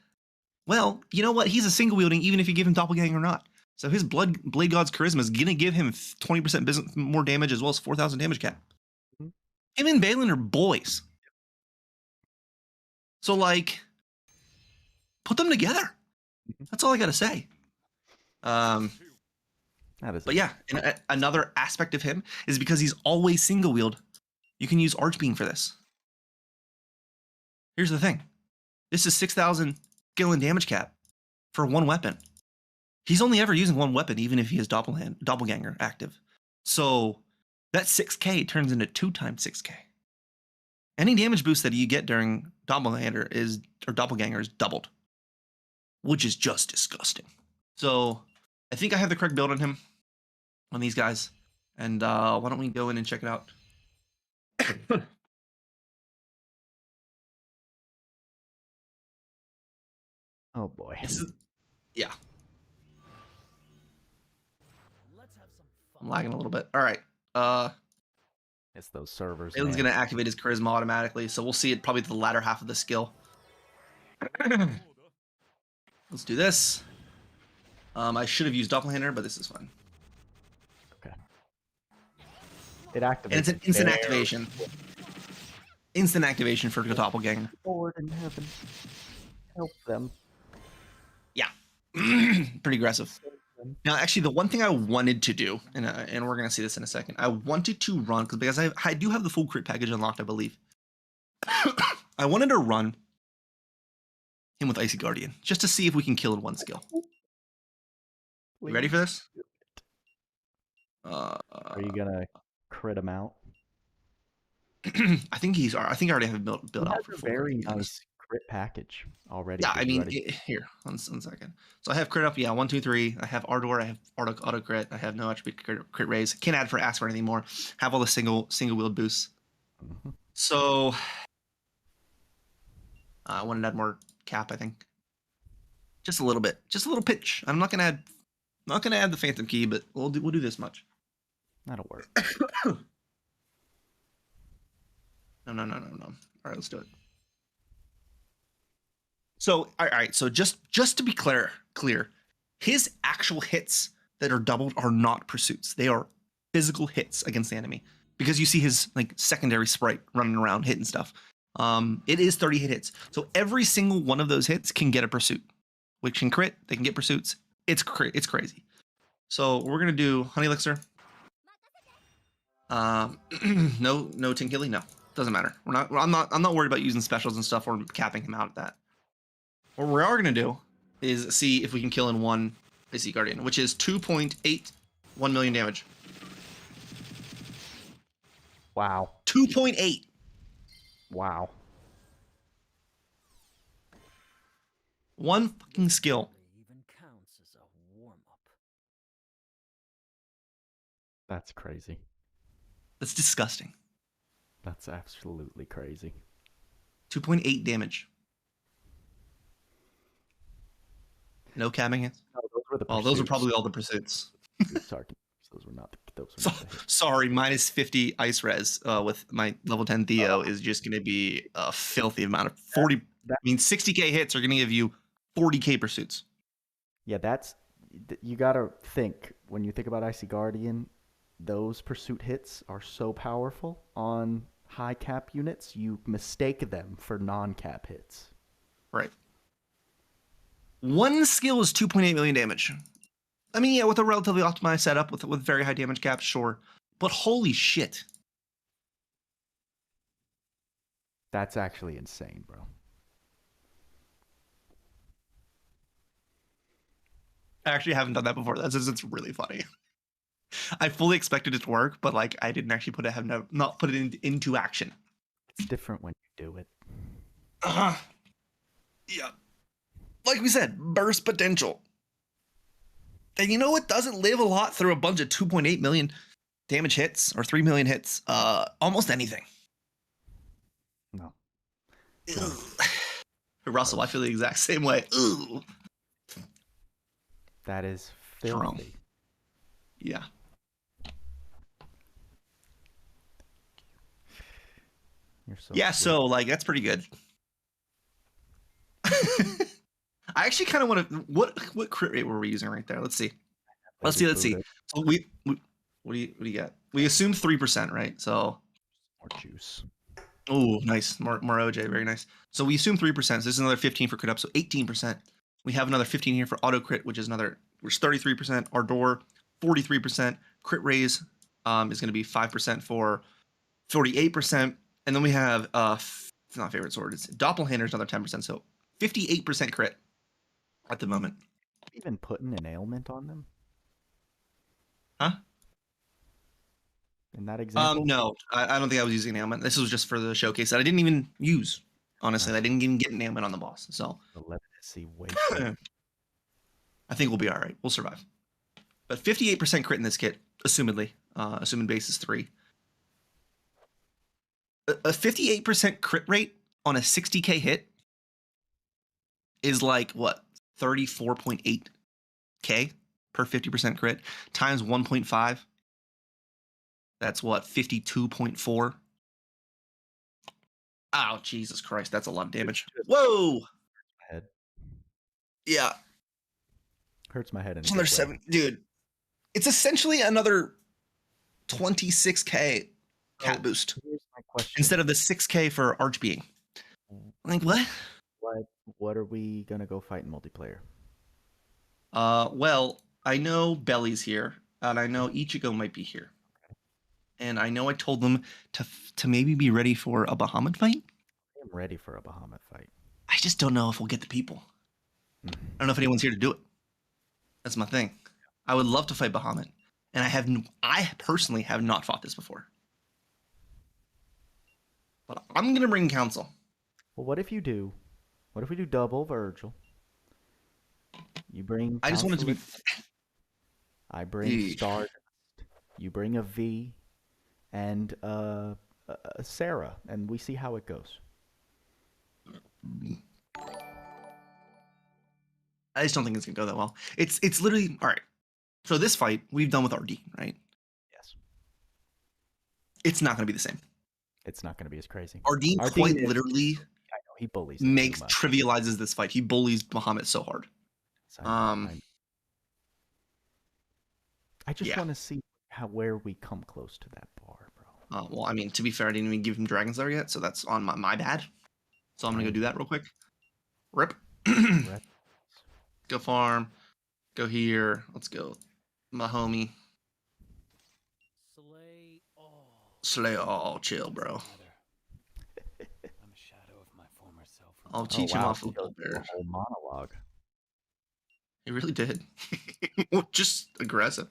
Well, you know what? He's a single wielding, even if you give him doppelganger or not. So his Blade God's charisma is gonna give him 20% more damage as well as 4,000 damage cap. Him and Balin are boys. So like, put them together. That's all I gotta say. But yeah, and another aspect of him is because he's always single wield. You can use Archbeam for this. Here's the thing: this is 6,000 skill and damage cap for one weapon. He's only ever using one weapon, even if he has doppelganger active. So that 6K turns into 2 times 6K. Any damage boost that you get during doppelganger is doubled, which is just disgusting. So I think I have the correct build on him, on these guys. And why don't we go in and check it out? Oh boy. Yeah. I'm lagging a little bit. All right. It's those servers. Balin's going to activate his charisma automatically, so we'll see it probably to the latter half of the skill. Let's do this. I should have used Doppelganger, but this is fine. Okay. It activates. And it's an instant activation. Instant activation for Doppelganger. Lord in heaven, help them. Yeah. Pretty aggressive. Now, actually, the one thing I wanted to do, and we're going to see this in a second, I wanted to run, because I do have the full crit package unlocked, I believe. I wanted to run him with Icy Guardian, just to see if we can kill in one skill. You ready for this? Are you going to crit him out? I think I already have it built out for full very nice crit package already. Yeah, I mean, here, one second. So I have crit up, yeah, 1, 2, 3. I have Ardor, I have auto crit, I have no attribute crit raise. Can't add for ask for anything more. Have all the single wield boosts. So I wanted to add more cap, I think. Just a little bit, just a little pitch. I'm not gonna add the Phantom Key, but we'll do this much. That'll work. No. All right, let's do it. So, all right. So just to be clear, his actual hits that are doubled are not pursuits. They are physical hits against the enemy, because you see his like secondary sprite running around hitting stuff. It is 30 hits. So every single one of those hits can get a pursuit, which can crit. They can get pursuits. It's crazy. So we're gonna do Honey Elixir. No Tinkilly. No, doesn't matter. I'm not worried about using specials and stuff or capping him out at that. What we are gonna do is see if we can kill in one Icy Guardian, which is 2.81 million damage. Wow. 2.8. Wow. One fucking skill. That's crazy. That's disgusting. That's absolutely crazy. 2.8 damage. No capping hits? No, those were the those are probably all the pursuits. Sorry, those were not the sorry, minus 50 ice res with my level 10 Theo is just going to be a filthy amount of 40. I mean, 60k hits are going to give you 40k pursuits. Yeah, you got to think, when you think about Icy Guardian, those pursuit hits are so powerful on high cap units, you mistake them for non-cap hits. Right. One skill is 2.8 million damage. I mean, yeah, with a relatively optimized setup with very high damage caps, sure. But holy shit. That's actually insane, bro. I actually haven't done that before. It's really funny. I fully expected it to work, but like I didn't actually not put it into action. It's different when you do it. Yeah. Like we said, burst potential. And you know what doesn't live a lot through a bunch of 2.8 million damage hits or 3 million hits? Almost anything. No. Russell, I feel the exact same way. Ooh. That is filthy. Yeah. You're so yeah, sweet. so like that's pretty good. I actually kind of want to. What crit rate were we using right there? Let's see. Let's see. So we what do you got? We assumed 3%, right? So more juice. Oh, nice. More OJ, very nice. So we assume 3%. So this is another 15 for crit up, so 18%. We have another 15 here for auto crit, which is 33%. Our door, 43%. Crit raise is going to be 5% for 48%. And then we have it's not favorite sword. It's Doppelhander's another 10%. So 58% crit at the moment. Even putting an ailment on them? Huh? In that example? No, I don't think I was using an ailment. This was just for the showcase that I didn't even use. Honestly, I didn't even get an ailment on the boss. So I think we'll be all right. We'll survive. But 58% crit in this kit, assumedly. Assuming base is 3. A 58% crit rate on a 60k hit is like, what, 34.8k per 50% crit times 1.5. That's what, 52.4. Oh, Jesus Christ. That's a lot of damage. Whoa! Head. Yeah. Hurts my head. It's another 7. Dude, it's essentially another 26k cat boost. Here's my question. Instead of the 6k for Archbeing. Like, what? What are we going to go fight in multiplayer? Well, I know Belly's here, and I know Ichigo might be here. And I know I told them to maybe be ready for a Bahamut fight. I'm ready for a Bahamut fight. I just don't know if we'll get the people. I don't know if anyone's here to do it. That's my thing. I would love to fight Bahamut, and I personally have not fought this before. But I'm gonna bring counsel. Well, what if you do? What if we do double Vergil? You bring. I just wanted to be. I bring Stardust. You bring a V, and Sarah, and we see how it goes. I just don't think it's gonna go that well. It's literally all right. So this fight we've done with Ardeen, right? Yes. It's not gonna be the same. It's not gonna be as crazy. Ardeen quite literally. I know he bullies. Trivializes this fight. He bullies Bahamut so hard. I just want to see where we come close to that bar, bro. Well, I mean, to be fair, I didn't even give him Dragon's Lair yet, so that's on my bad. So I'm gonna go do that real quick. Rip. Go farm. Go here. Let's go. My homie. Slay all. Chill, bro. I'm a shadow of my former self. I'll teach him off of the bears. Whole monologue. He really did. Just aggressive.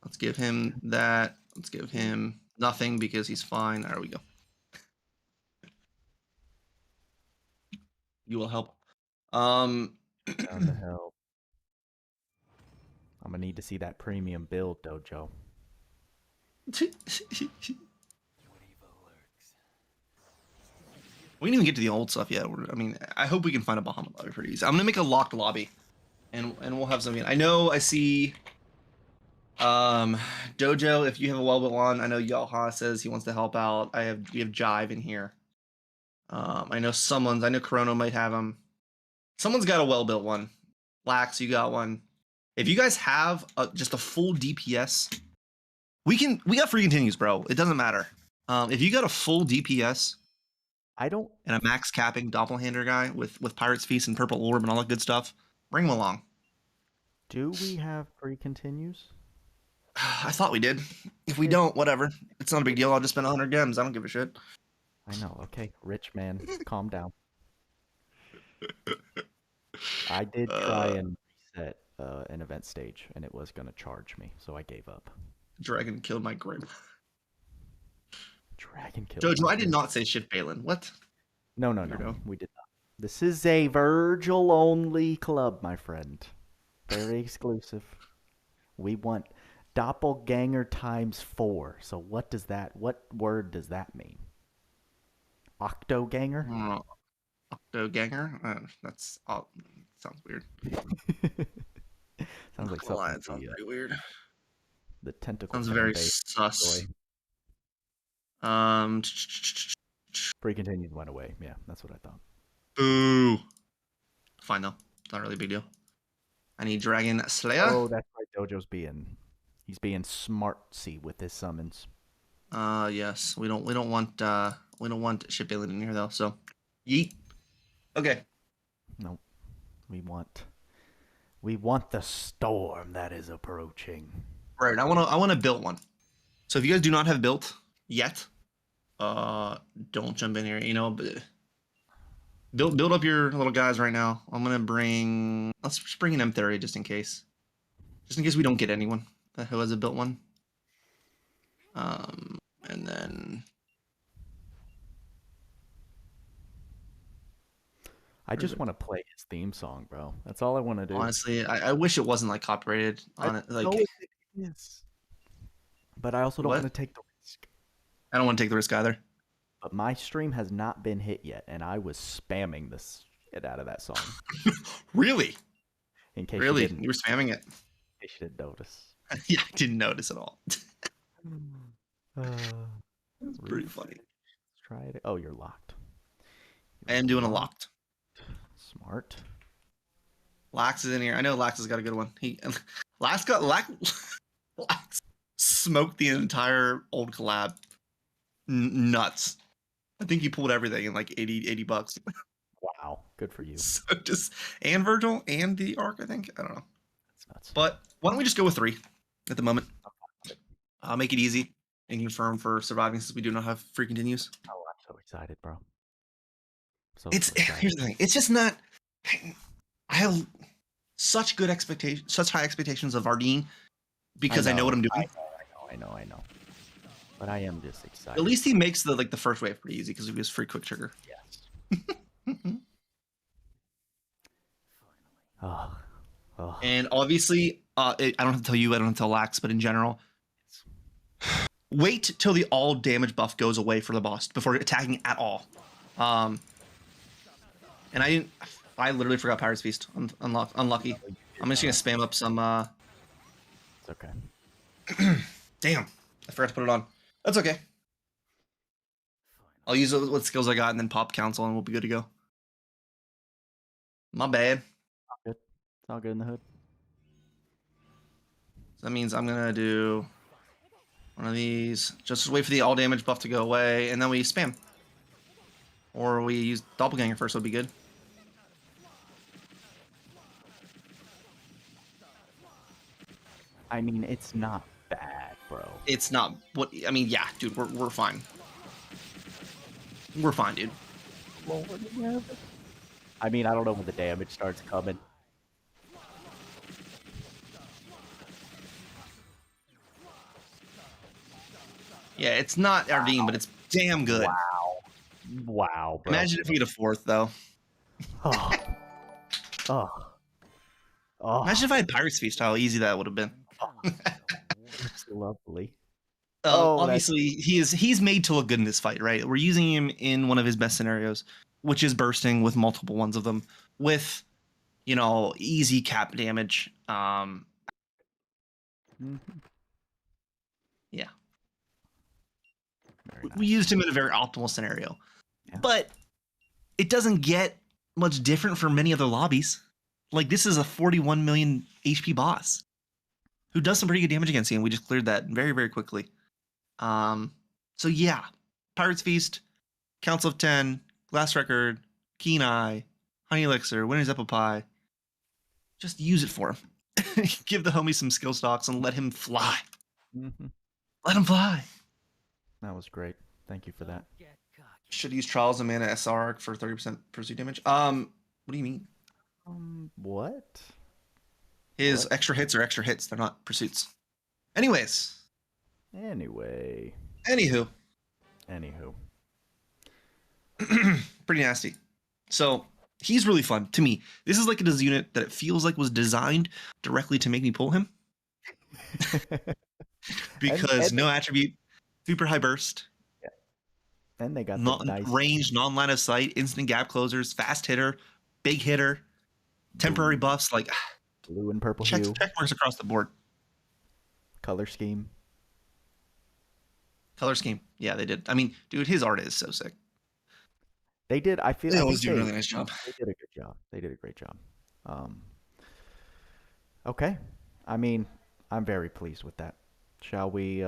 Let's give him that. Let's give him nothing because he's fine. There we go. You will help. Down to help. I'm gonna need to see that premium build, Dojo. We didn't even get to the old stuff yet. I mean, I hope we can find a Bahamut lobby pretty easy. I'm gonna make a locked lobby, and we'll have something. I know I see. Dojo, if you have a well-built one, I know Yalha says he wants to help out. We have Jive in here. I know Chrono might have them. Someone's got a well-built one. Lax, you got one. If you guys have just a full DPS, we got free continues, bro. It doesn't matter. If you got a full DPS, and a max capping doppelhander guy with Pirate's Feast and Purple Orb and all that good stuff, bring him along. Do we have free continues? I thought we did. If we don't, whatever. It's not a big deal. I'll just spend 100 gems. I don't give a shit. I know. Okay, rich man, calm down. I did try and reset an event stage, and it was gonna charge me, so I gave up. Dragon killed my grip. Dragon killed. Jojo, my I did grip. not say SBeyland. What? No, Weirdo. we did not. This is a Vergil only club, my friend. Very exclusive. We want doppelganger times 4. So what word does that mean? Octoganger? Octoganger? That's all. Sounds weird. Sounds like Well, something. that sounds pretty weird. The tentacle. Sounds very sus. Pre-continued went away. Yeah, that's what I thought. Boo. Fine though. Not really a big deal. I need Dragon Slayer. Oh, that's right. Dojo's he's being smartsy with his summons. Yes. We don't want SBeyland in here though. So, yeet. Okay. Nope. We want the storm that is approaching. Right. I want to build one. So if you guys do not have built yet, don't jump in here. You know, but build up your little guys right now. Let's just bring an M30 just in case we don't get anyone who has a built one. And then I just want to play his theme song, bro. That's all I want to do. Honestly, I wish it wasn't like copyrighted on it. Like, it is. But I also don't want to take the risk. I don't want to take the risk either. But my stream has not been hit yet, and I was spamming this shit out of that song. Really? In case you were spamming it. In case you didn't notice. Yeah, I didn't notice at all. It's pretty funny. Let's try it. Oh, you're locked. I am doing a locked. Smart. Lax is in here. I know Lax has got a good one. Lax smoked the entire old collab. Nuts. I think he pulled everything in like 80 bucks. Wow, good for you. So and Vergil and the Arc, I think. I don't know. That's nuts. But why don't we just go with 3 at the moment? Make it easy and confirm for surviving since we do not have free continues. Oh, I'm so excited, bro. Here's the thing. It's just not. I have such high expectations of Ardeen because I know what I'm doing. I know. But I am just excited. At least he makes the first wave pretty easy because of his free quick trigger. Yes. Oh. And obviously, I don't have to tell you, I don't have to tell Lax, but in general, wait till the all damage buff goes away for the boss before attacking at all. And I literally forgot Pirate's Feast. Unlucky. I'm just gonna spam up some. It's okay. Damn, I forgot to put it on. That's okay. I'll use what skills I got and then pop council and we'll be good to go. My bad. Good. It's all good in the hood. So that means I'm gonna do one of these. Just wait for the all damage buff to go away, and then we spam. Or we use doppelganger first. Would be good. I mean, it's not bad, bro. It's not what I mean. Yeah, dude, we're fine. We're fine, dude. I mean, I don't know when the damage starts coming. Yeah, it's not Ardeen, but it's damn good. Wow, bro. Imagine if we get a 4th, though. Imagine if I had Pirate's Feast, how easy that would have been. It's lovely. Obviously, he's made to look good in this fight, right? We're using him in one of his best scenarios, which is bursting with multiple ones of them, with, easy cap damage. Yeah. We used him in a very optimal scenario. Yeah. But it doesn't get much different from many other lobbies. Like, this is a 41 million HP boss who does some pretty good damage against you, and we just cleared that very, very quickly. So yeah, Pirate's Feast, Council of 10, Glass Record, Keen Eye, Honey Elixir, Winner's Apple Pie. Just use it for him. Give the homie some skill stocks and let him fly. Mm-hmm. Let him fly. That was great. Thank you for that. Should use Trials of Mana SR for 30% pursuit damage. What do you mean? What? His What? extra hits are extra hits. They're not pursuits. Anyways. Anyway. Anywho. Pretty nasty. So he's really fun to me. This is like a unit that it feels like was designed directly to make me pull him. Because no attribute, super high burst. Yeah. And they got not the nice range, non-line of sight, instant gap closers, fast hitter, big hitter, temporary buffs, like blue and purple check hue. marks across the board. Color scheme. Yeah, they did. I mean, dude, his art is so sick. They did. I feel they always do a really nice job. They did a good job. They did a great job. Okay. I mean, I'm very pleased with that. Shall we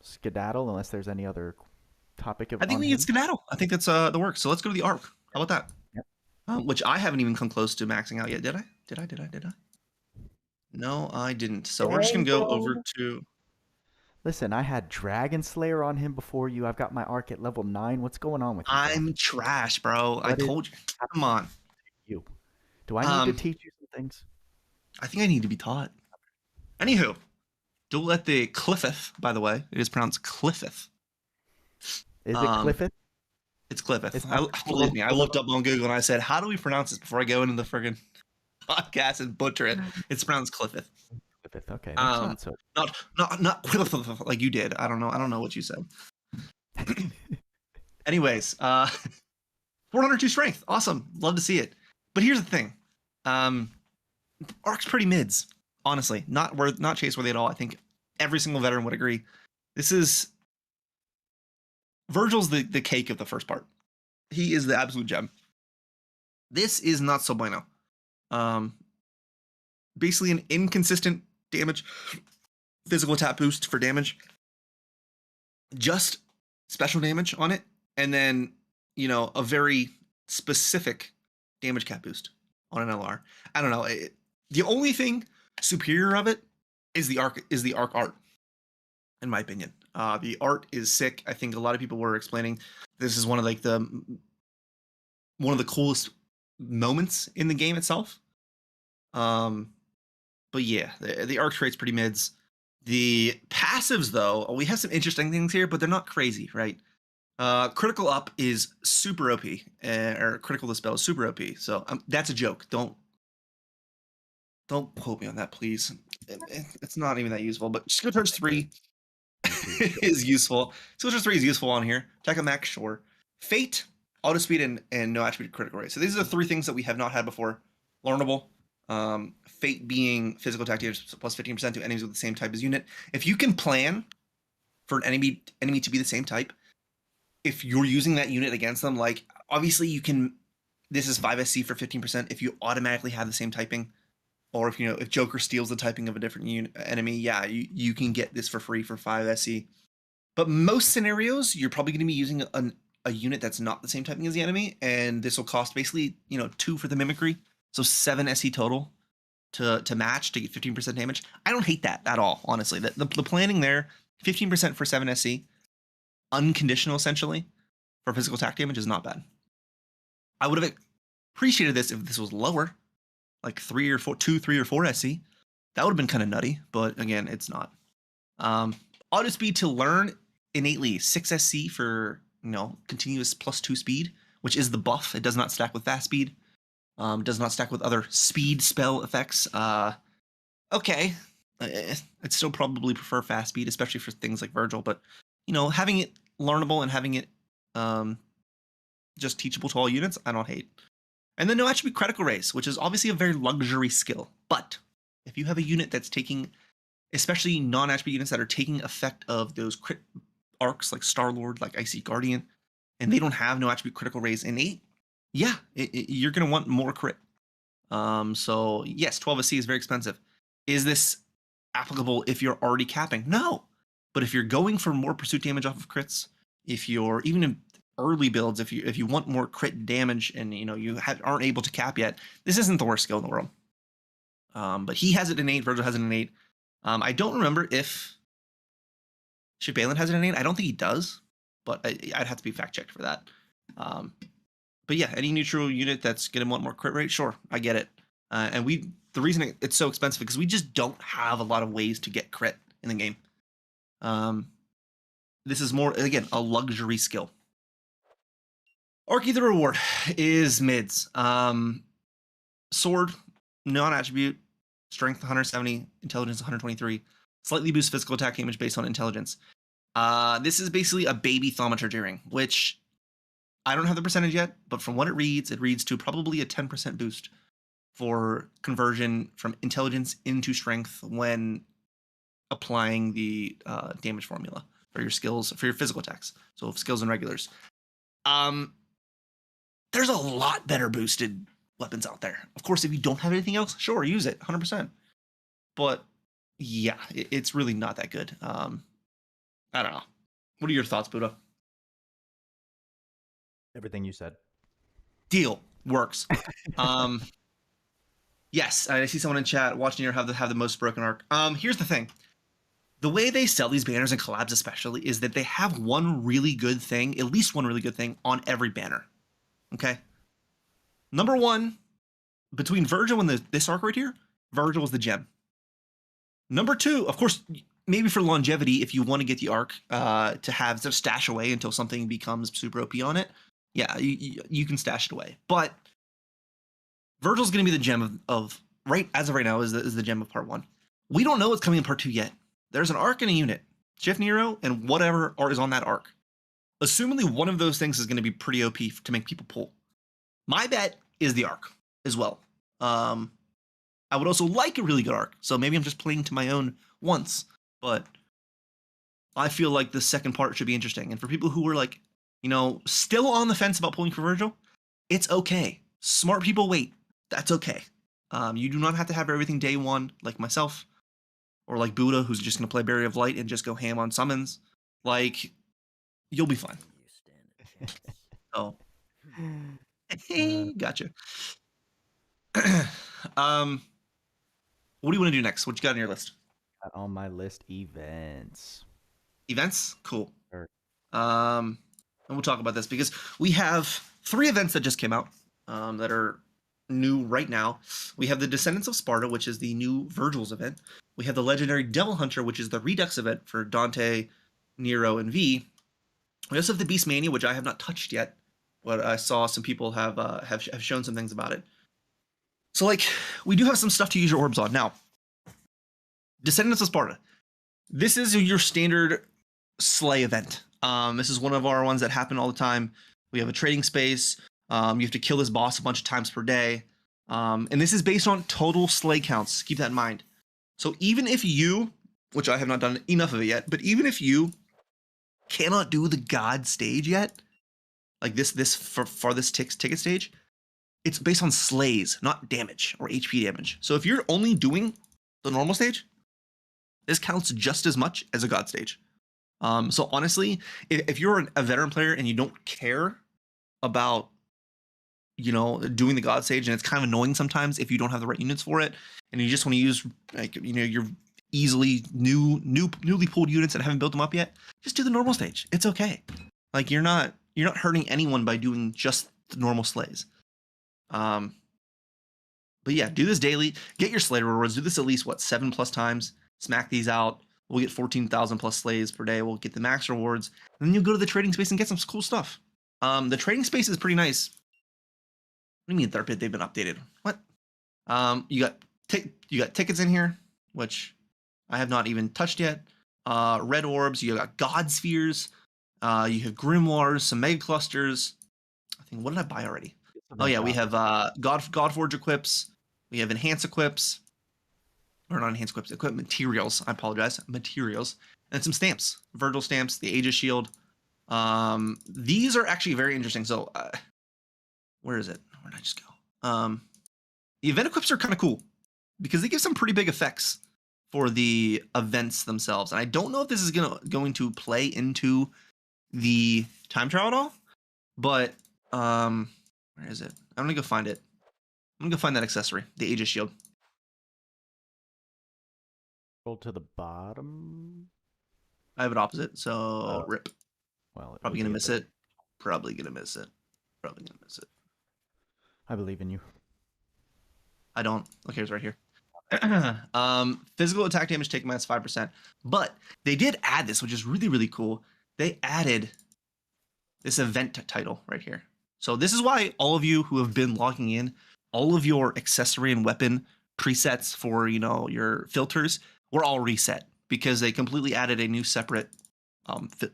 skedaddle unless there's any other topic of I think we can skedaddle. I think that's the work. So let's go to the arc. How about that? Yep. Which I haven't even come close to maxing out yet. Did I? No, I didn't. So we're just gonna go over to. Listen, I had Dragon Slayer on him before you. I've got my arc at level 9. What's going on with you? I'm trash, bro. I told you. Come on. You. Do I need to teach you some things? I think I need to be taught. Anywho, Duel at the Qliphoth, by the way. It is pronounced Qliphoth. Is it Qliphoth? It's Qliphoth. Believe me, I looked up on Google and I said, how do we pronounce this before I go into the friggin' podcast and butcher it? It's pronounced Qliphoth. Okay. Not Qliphoth like you did. I don't know what you said. Anyways, 402 strength. Awesome. Love to see it. But here's the thing. Arc's pretty mids. Honestly, not chase worthy at all. I think every single veteran would agree. This is Vergil's the cake of the first part. He is the absolute gem. This is not so bueno. Basically an inconsistent damage, physical attack boost for damage, just special damage on it, and then a very specific damage cap boost on an LR. I don't know. The only thing superior of it is the arc art, in my opinion. The art is sick. I think a lot of people were explaining this is one of the coolest moments in the game itself. But yeah, the arc trait's pretty mids. The passives, though, we have some interesting things here, but they're not crazy, right? Critical up is super OP, or critical dispel is super OP. So that's a joke. Don't quote me on that, please. It's not even that useful. But Skill Charge 3 is useful. Skill Charge 3 is useful on here. Attack a max, sure. Fate, auto speed, and no attribute critical rate. So these are the 3 things that we have not had before. Learnable. Fate being physical attack damage plus 15% to enemies with the same type as unit. If you can plan for an enemy to be the same type, if you're using that unit against them, like obviously you can. This is 5 SC for 15%. If you automatically have the same typing, or if Joker steals the typing of a different enemy, yeah, you can get this for free for 5 SC. But most scenarios, you're probably going to be using a unit that's not the same typing as the enemy, and this will cost basically 2 for the mimicry. So 7 SC total to match to get 15% damage. I don't hate that at all, honestly. The planning there, 15% for 7 SC, unconditional essentially, for physical attack damage is not bad. I would have appreciated this if this was lower, like 3 or 4 SC. That would have been kind of nutty, but again, it's not. Auto speed to learn innately 6 SC for continuous +2 speed, which is the buff. It does not stack with fast speed. Does not stack with other speed spell effects. Okay. I'd still probably prefer fast speed, especially for things like Vergil, but having it learnable and having it just teachable to all units, I don't hate. And then no attribute critical raise, which is obviously a very luxury skill. But if you have a unit that's taking, especially non-attribute units that are taking effect of those crit arcs like Star-Lord, like Icy Guardian, and they don't have no attribute critical raise innate, yeah, you're going to want more crit. So yes, 12 SC is very expensive. Is this applicable if you're already capping? No. But if you're going for more pursuit damage off of crits, if you're even in early builds, if you want more crit damage and you aren't able to cap yet, this isn't the worst skill in the world. But he has it innate. Vergil has it innate. I don't remember if SBeyland has it innate. I don't think he does, but I'd have to be fact checked for that. But yeah, any neutral unit that's gonna want more crit rate, sure, I get it. And the reason it's so expensive because we just don't have a lot of ways to get crit in the game. This is more, again, a luxury skill. Archy the Reward is mids. Sword, non-attribute, strength 170, intelligence 123, slightly boosts physical attack damage based on intelligence. This is basically a baby thaumaturgy ring, which I don't have the percentage yet, but from what it reads to probably a 10% boost for conversion from intelligence into strength when applying the damage formula for your skills, for your physical attacks. So skills and regulars. There's a lot better boosted weapons out there. Of course, if you don't have anything else, sure, use it, 100%. But yeah, it's really not that good. I don't know. What are your thoughts, Booda? Everything you said. Deal. Works. Yes, I see someone in chat watching you have the most broken arc. Here's the thing. The way they sell these banners and collabs especially is that they have one really good thing, at least one really good thing, on every banner. Okay? Number one, between Vergil and this arc right here, Vergil is the gem. Number two, of course, maybe for longevity, if you want to get the arc to have to stash away until something becomes super OP on it, yeah, you can stash it away. But Vergil's going to be the gem of right as of right now is the gem of part 1. We don't know what's coming in part 2 yet. There's an arc and a unit, Shift Nero, and whatever art is on that arc. Assumingly one of those things is going to be pretty OP to make people pull. My bet is the arc as well. I would also like a really good arc, so maybe I'm just playing to my own once, but I feel like the second part should be interesting. And for people who are like, still on the fence about pulling for Vergil, it's okay. Smart people wait. That's okay. You do not have to have everything day one like myself, or like Booda, who's just going to play Barrier of Light and just go ham on summons. Like, you'll be fine. Oh. Gotcha. What do you want to do next? What you got on your list? Got on my list events. Events? Cool. Sure. And we'll talk about this because we have 3 events that just came out that are new right now. We have the Descendants of Sparta, which is the new Vergil's event. We have the Legendary Devil Hunter, which is the Redux event for Dante, Nero, and V. We also have the Beast Mania, which I have not touched yet, but I saw some people have shown some things about it. So, like, we do have some stuff to use your orbs on. Now, Descendants of Sparta. This is your standard slay event. This is one of our ones that happen all the time. We have a trading space. You have to kill this boss a bunch of times per day. And this is based on total slay counts. Keep that in mind. So even if you, which I have not done enough of it yet, but even if you cannot do the God stage yet, like this farthest ticket stage, it's based on slays, not damage or HP damage. So if you're only doing the normal stage, this counts just as much as a God stage. So honestly, if you're a veteran player and you don't care about, doing the God stage, and it's kind of annoying sometimes if you don't have the right units for it, and you just want to use your easily newly pulled units that haven't built them up yet, just do the normal stage. It's okay. Like you're not hurting anyone by doing just the normal slays. But yeah, do this daily. Get your slay rewards. Do this at least 7+ times. Smack these out. We'll get 14,000 plus slays per day. We'll get the max rewards, and then you'll go to the trading space and get some cool stuff. The trading space is pretty nice. What do you mean they're they've been updated? What? You got tickets in here, which I have not even touched yet. Red orbs. You got God spheres. You have grimoires, some mega clusters. I think, what did I buy already? Oh yeah, we have Godforge equips. We have enhance equips. Or not enhance equips, equip materials. I apologize. Materials. And some stamps. Vergil stamps, the Aegis Shield. These are actually very interesting. So, where is it? Where did I just go? The event equips are kind of cool because they give some pretty big effects for the events themselves. And I don't know if this is going to play into the time trial at all, but where is it? I'm gonna go find it. I'm gonna go find that accessory, the Aegis Shield. Scroll to the bottom. I have it opposite, so rip. Well, probably gonna miss it. Probably gonna miss it. Probably gonna miss it. I believe in you. I don't. Okay, it's right here. Physical attack damage taken minus 5%. But they did add this, which is really, really cool. They added this event title right here. So this is why all of you who have been logging in, all of your accessory and weapon presets for, you know, your filters were all reset because they completely added a new separate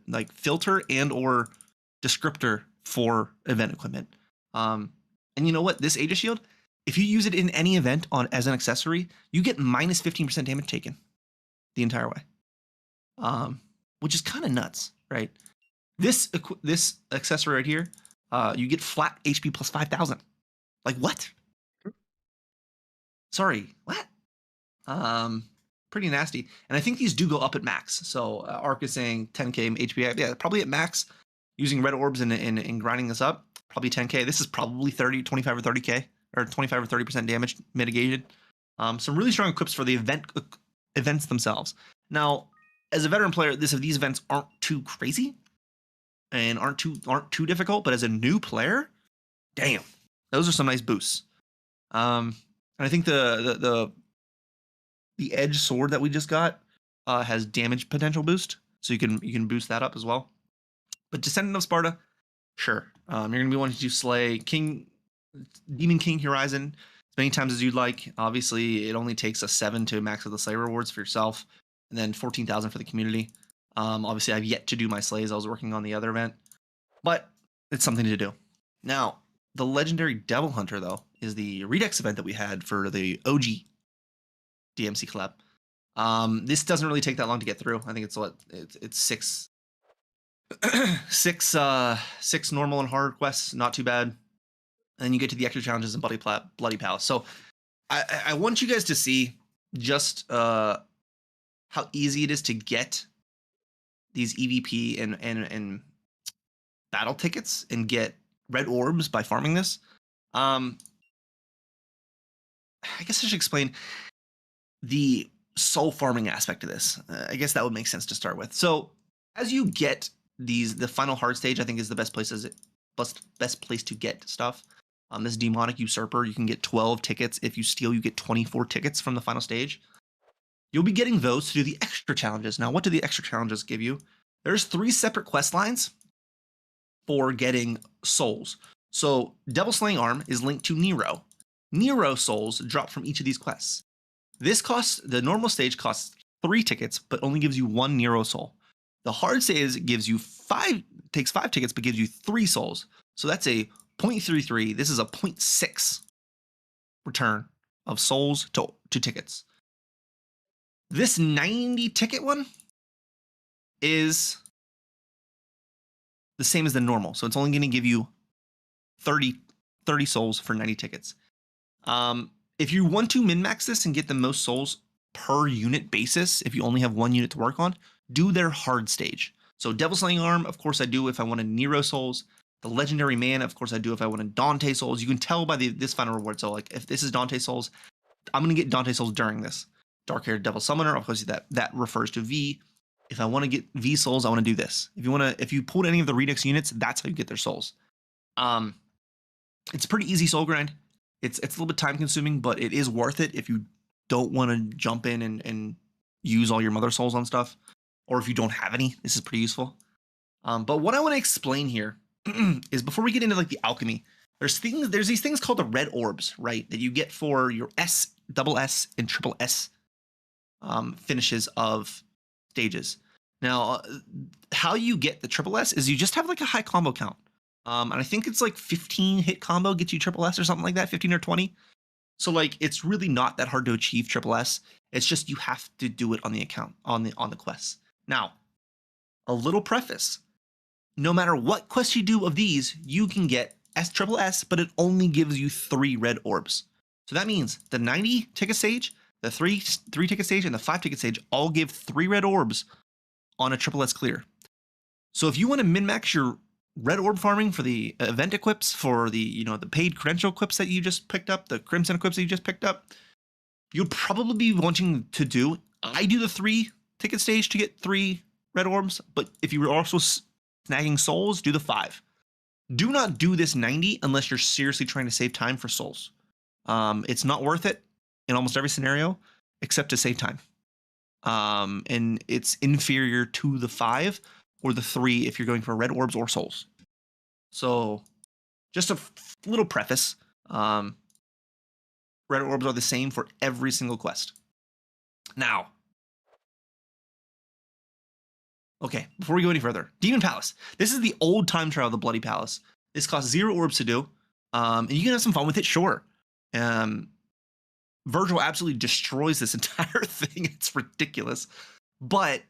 like filter and or descriptor for event equipment. And you know what? This Aegis Shield, if you use it in any event on as an accessory, you get minus 15% damage taken the entire way, which is kind of nuts, right? This accessory right here, you get flat HP plus 5,000. Like what? Sorry, what? Pretty nasty. And I think these do go up at max. So Ark is saying 10k HP. Yeah, probably at max. Using red orbs and grinding this up, probably 10k. This is probably 25 or 30k, or 25 or 30% damage mitigated. Some really strong equips for the events themselves. Now, as a veteran player, these events aren't too crazy and aren't too difficult. But as a new player, damn, those are some nice boosts. And I think the edge sword that we just got has damage potential boost, so you can boost that up as well. But Descendant of Sparta, sure, you're gonna be wanting to slay Demon King Horizon as many times as you'd like. Obviously, it only takes a 7 to max out the slay rewards for yourself, and then 14,000 for the community. Obviously, I've yet to do my slays. I was working on the other event, but it's something to do. Now, the legendary Devil Hunter, though, is the Redux event that we had for the OG DMC collab. This doesn't really take that long to get through. I think it's six normal and hard quests, not too bad. And then you get to the extra challenges and Bloody Palace. So I want you guys to see just how easy it is to get these EVP and battle tickets and get red orbs by farming this. I guess I should explain the soul farming aspect of this. I guess that would make sense to start with. So as you get the final hard stage, I think is the best place to get stuff. This demonic usurper, you can get 12 tickets. If you steal, you get 24 tickets from the final stage. You'll be getting those to do the extra challenges. Now, what do the extra challenges give you? There's 3 separate quest lines for getting souls. So Devil Slaying Arm is linked to Nero. Nero souls drop from each of these quests. The normal stage costs 3 tickets, but only gives you 1 Nero soul. The hard stage gives you takes 5 tickets, but gives you 3 souls. So that's a 0.33. This is a 0.6 return of souls to tickets. This 90 ticket one is the same as the normal. So it's only going to give you 30 souls for 90 tickets. If you want to min-max this and get the most souls per unit basis, if you only have 1 unit to work on, do their hard stage. So Devil Slaying Arm, of course I do if I wanted Nero souls. The Legendary Man, of course I do if I wanted Dante souls. You can tell by this final reward. So like if this is Dante souls, I'm going to get Dante souls during this. Dark-haired Devil Summoner, of course that refers to V. If I want to get V souls, I want to do this. If you pulled any of the Redux units, that's how you get their souls. It's a pretty easy soul grind. It's a little bit time consuming, but it is worth it if you don't want to jump in and use all your mother souls on stuff, or if you don't have any. This is pretty useful. But what I want to explain here is before we get into like the alchemy, there's these things called the red orbs, right? That you get for your S, double S, and triple S finishes of stages. Now, how you get the triple S is you just have like a high combo count. And I think it's like 15 hit combo gets you triple S or something like that, 15 or 20. So like it's really not that hard to achieve triple S. It's just you have to do it on the account, on the quests. Now, a little preface. No matter what quest you do of these, you can get triple S, but it only gives you 3 red orbs. So that means the 90 ticket stage, the 3 ticket stage, and the 5 ticket stage all give 3 red orbs on a triple S clear. So if you want to min-max your red orb farming for the event equips, for the the paid credential equips that you just picked up, the crimson equips that you just picked up, you'd probably be wanting to do. I do the 3 ticket stage to get 3 red orbs, but if you were also snagging souls, do the 5. Do not do this 90 unless you're seriously trying to save time for souls. It's not worth it in almost every scenario except to save time. And it's inferior to the 5 or the 3 if you're going for red orbs or souls. So just a little preface. Red orbs are the same for every single quest. Now, okay, before we go any further, Demon Palace. This is the old time trial of the Bloody Palace. This costs 0 orbs to do. And you can have some fun with it, sure. Vergil absolutely destroys this entire thing. It's ridiculous. But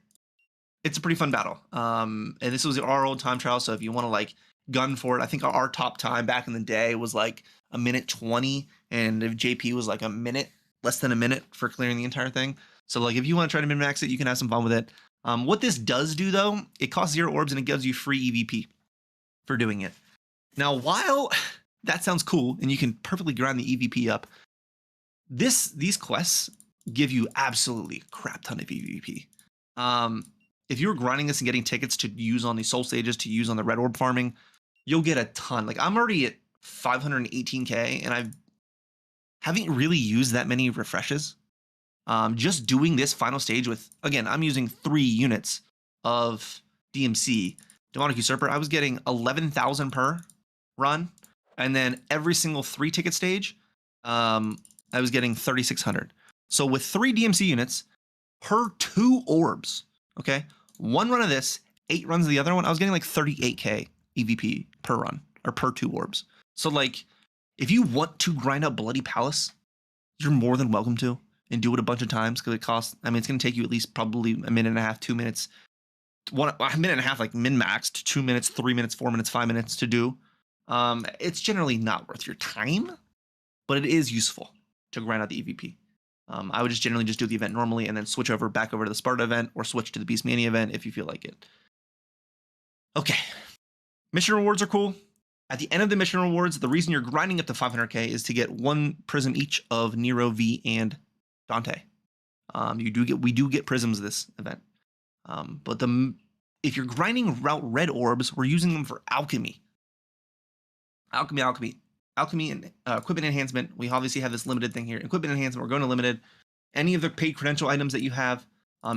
it's a pretty fun battle. And this was our old time trial, so if you want to like gun for it, I think our top time back in the day was like a minute 20, and if JP was like a minute, less than a minute for clearing the entire thing. So like if you want to try to min-max it, you can have some fun with it. What this does do though, it costs 0 orbs and it gives you free EVP for doing it. Now, while that sounds cool and you can perfectly grind the EVP up, these quests give you absolutely crap ton of EVP. If you're grinding this and getting tickets to use on the soul stages, to use on the red orb farming, you'll get a ton. Like I'm already at 518k and I haven't really used that many refreshes. Just doing this final stage with, again, I'm using 3 units of DMC. Demonic Usurper, I was getting 11,000 per run. And then every single 3 ticket stage, I was getting 3,600. So with 3 DMC units per 2 orbs, okay, 1 run of this, 8 runs of the other one, I was getting like 38k EVP per run or per 2 orbs. So like, if you want to grind up Bloody Palace, you're more than welcome to, and do it a bunch of times because it costs, I mean, it's going to take you at least probably a minute and a half, 2 minutes, a minute and a half, like min-maxed, 2 minutes, 3 minutes, 4 minutes, 5 minutes to do. It's generally not worth your time, but it is useful to grind out the EVP. I would just generally just do the event normally and then switch back over to the Sparta event or switch to the Beast Mania event if you feel like it. Okay. Mission rewards are cool. At the end of the mission rewards, the reason you're grinding up to 500k is to get 1 prism each of Nero, V, and Dante. We do get prisms this event. But if you're grinding route red orbs, we're using them for alchemy. Alchemy and equipment enhancement. We obviously have this limited thing here. Equipment enhancement, we're going to limited. Any of the paid credential items that you have,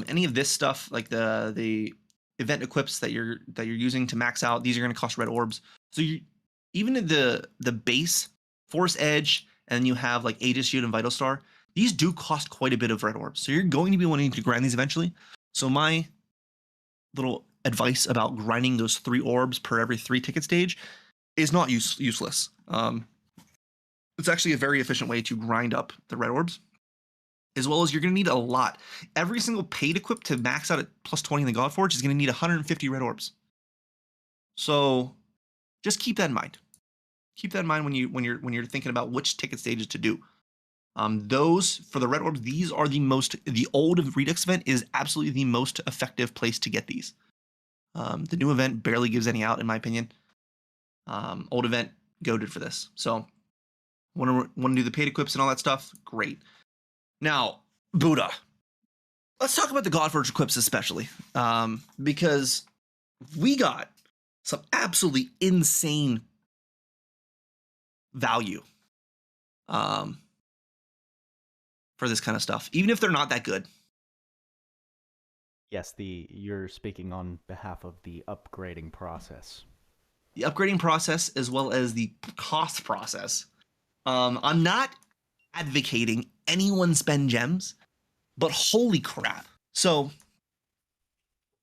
any of this stuff like the event equips that you're using to max out, these are going to cost red orbs. So even the base Force Edge, and you have like Aegis Shield and Vital Star, these do cost quite a bit of red orbs. So you're going to be wanting to grind these eventually. So my little advice about grinding those 3 orbs per every 3 ticket stage is not useless. It's actually a very efficient way to grind up the red orbs, as well as you're going to need a lot. Every single paid equip to max out at plus 20 in the Godforge is going to need 150 red orbs. So just keep that in mind. Keep that in mind when you're thinking about which ticket stages to do. Those for the red orbs, these are the old Redux event is absolutely the most effective place to get these. The new event barely gives any out, in my opinion. Old event goated for this. So want to do the paid equips and all that stuff? Great. Now, Booda. Let's talk about the Godforge equips especially, because we got some absolutely insane value for this kind of stuff, even if they're not that good. Yes, you're speaking on behalf of the upgrading process. The upgrading process as well as the cost process. I'm not advocating anyone spend gems, but holy crap. So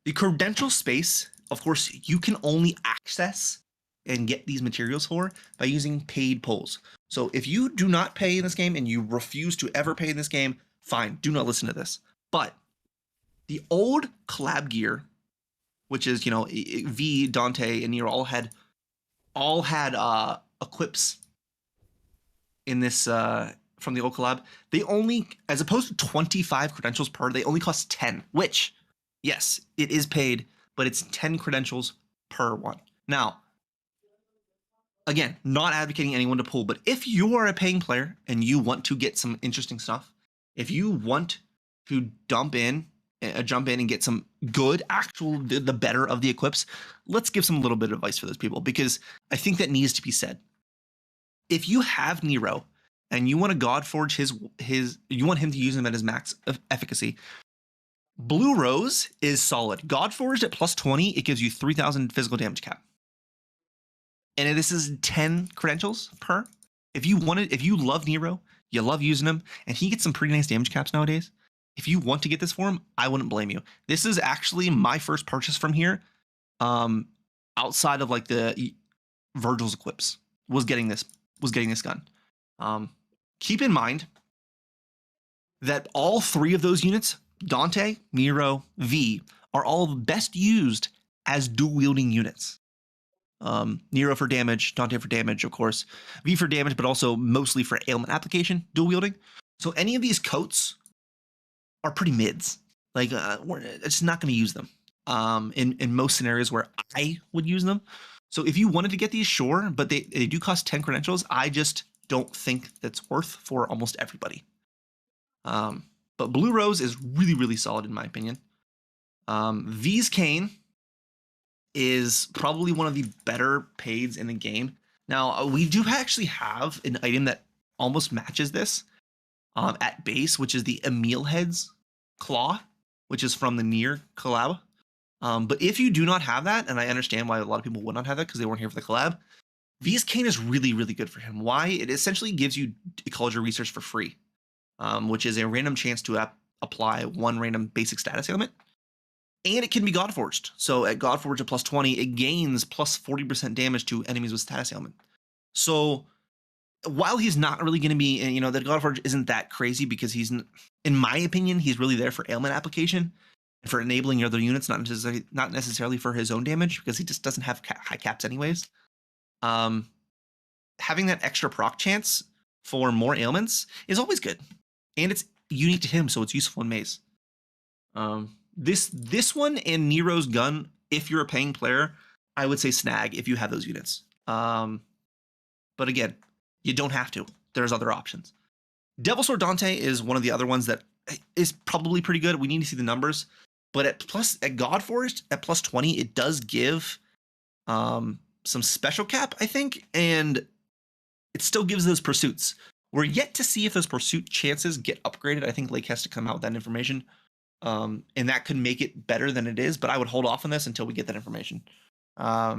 the credential space, of course, you can only access and get these materials for by using paid pulls. So if you do not pay in this game and you refuse to ever pay in this game, fine, do not listen to this. But the old collab gear, which is, V, Dante, and Nero all had equips in this from the old collab. They only, as opposed to 25 credentials per, they only cost 10, which, yes, it is paid, but it's 10 credentials per one. Now, again, not advocating anyone to pull, but if you are a paying player and you want to get some interesting stuff, if you want to dump in jump in and get some good, actual, the better of the equips, let's give some little bit of advice for those people, because I think that needs to be said. If you have Nero and you want to Godforge you want him to use him at his max efficacy, Blue Rose is solid. Godforged at plus 20, it gives you 3,000 physical damage cap. And this is 10 credentials per. If you love Nero, you love using him, and he gets some pretty nice damage caps nowadays. If you want to get this for him, I wouldn't blame you. This is actually my first purchase from here. Outside of like the Vergil's equips, was getting this gun. Keep in mind that all three of those units, Dante, Nero, V, are all best used as dual-wielding units. Nero for damage, Dante for damage, of course, V for damage, but also mostly for ailment application, dual-wielding. So any of these coats are pretty mids. Like, it's not going to use them in most scenarios where I would use them. So if you wanted to get these, sure, but they do cost 10 credentials. I just don't think that's worth for almost everybody. But Blue Rose is really, really solid in my opinion. V's Cane is probably one of the better paids in the game. Now, we do actually have an item that almost matches this at base, which is the Emil Head's Claw, which is from the Nier collab. But if you do not have that, and I understand why a lot of people would not have that because they weren't here for the collab, V's Cane is really, really good for him. Why? It essentially gives you ecology research for free, which is a random chance to apply one random basic status ailment. And it can be Godforged. So at Godforge at plus 20, it gains plus 40% damage to enemies with status ailment. So while he's not really going to be, the Godforge isn't that crazy because he's, in my opinion, he's really there for ailment application and for enabling your other units, not necessarily for his own damage, because he just doesn't have high caps anyways. Having that extra proc chance for more ailments is always good. And it's unique to him, so it's useful in maze. This one and Nero's gun, if you're a paying player, I would say snag if you have those units. But again, you don't have to. There's other options. Devil Sword Dante is one of the other ones that is probably pretty good. We need to see the numbers. But at Godforged, at plus 20, it does give some special cap, I think, and it still gives those pursuits. We're yet to see if those pursuit chances get upgraded. I think Lake has to come out with that information. And that could make it better than it is, but I would hold off on this until we get that information. I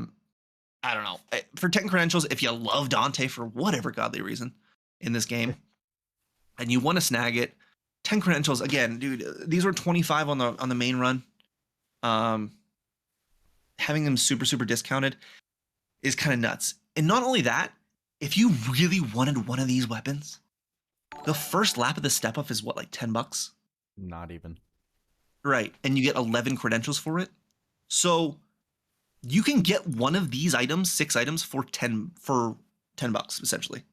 don't know. For 10 credentials, if you love Dante for whatever godly reason in this game, and you want to snag it, 10 credentials, again, dude, these were 25 on the main run. Having them super, super discounted is kind of nuts. And not only that, if you really wanted one of these weapons, the first lap of the step up is what, like $10? Not even. Right, and you get 11 credentials for it. So you can get one of these items, 6 items, for $10 essentially.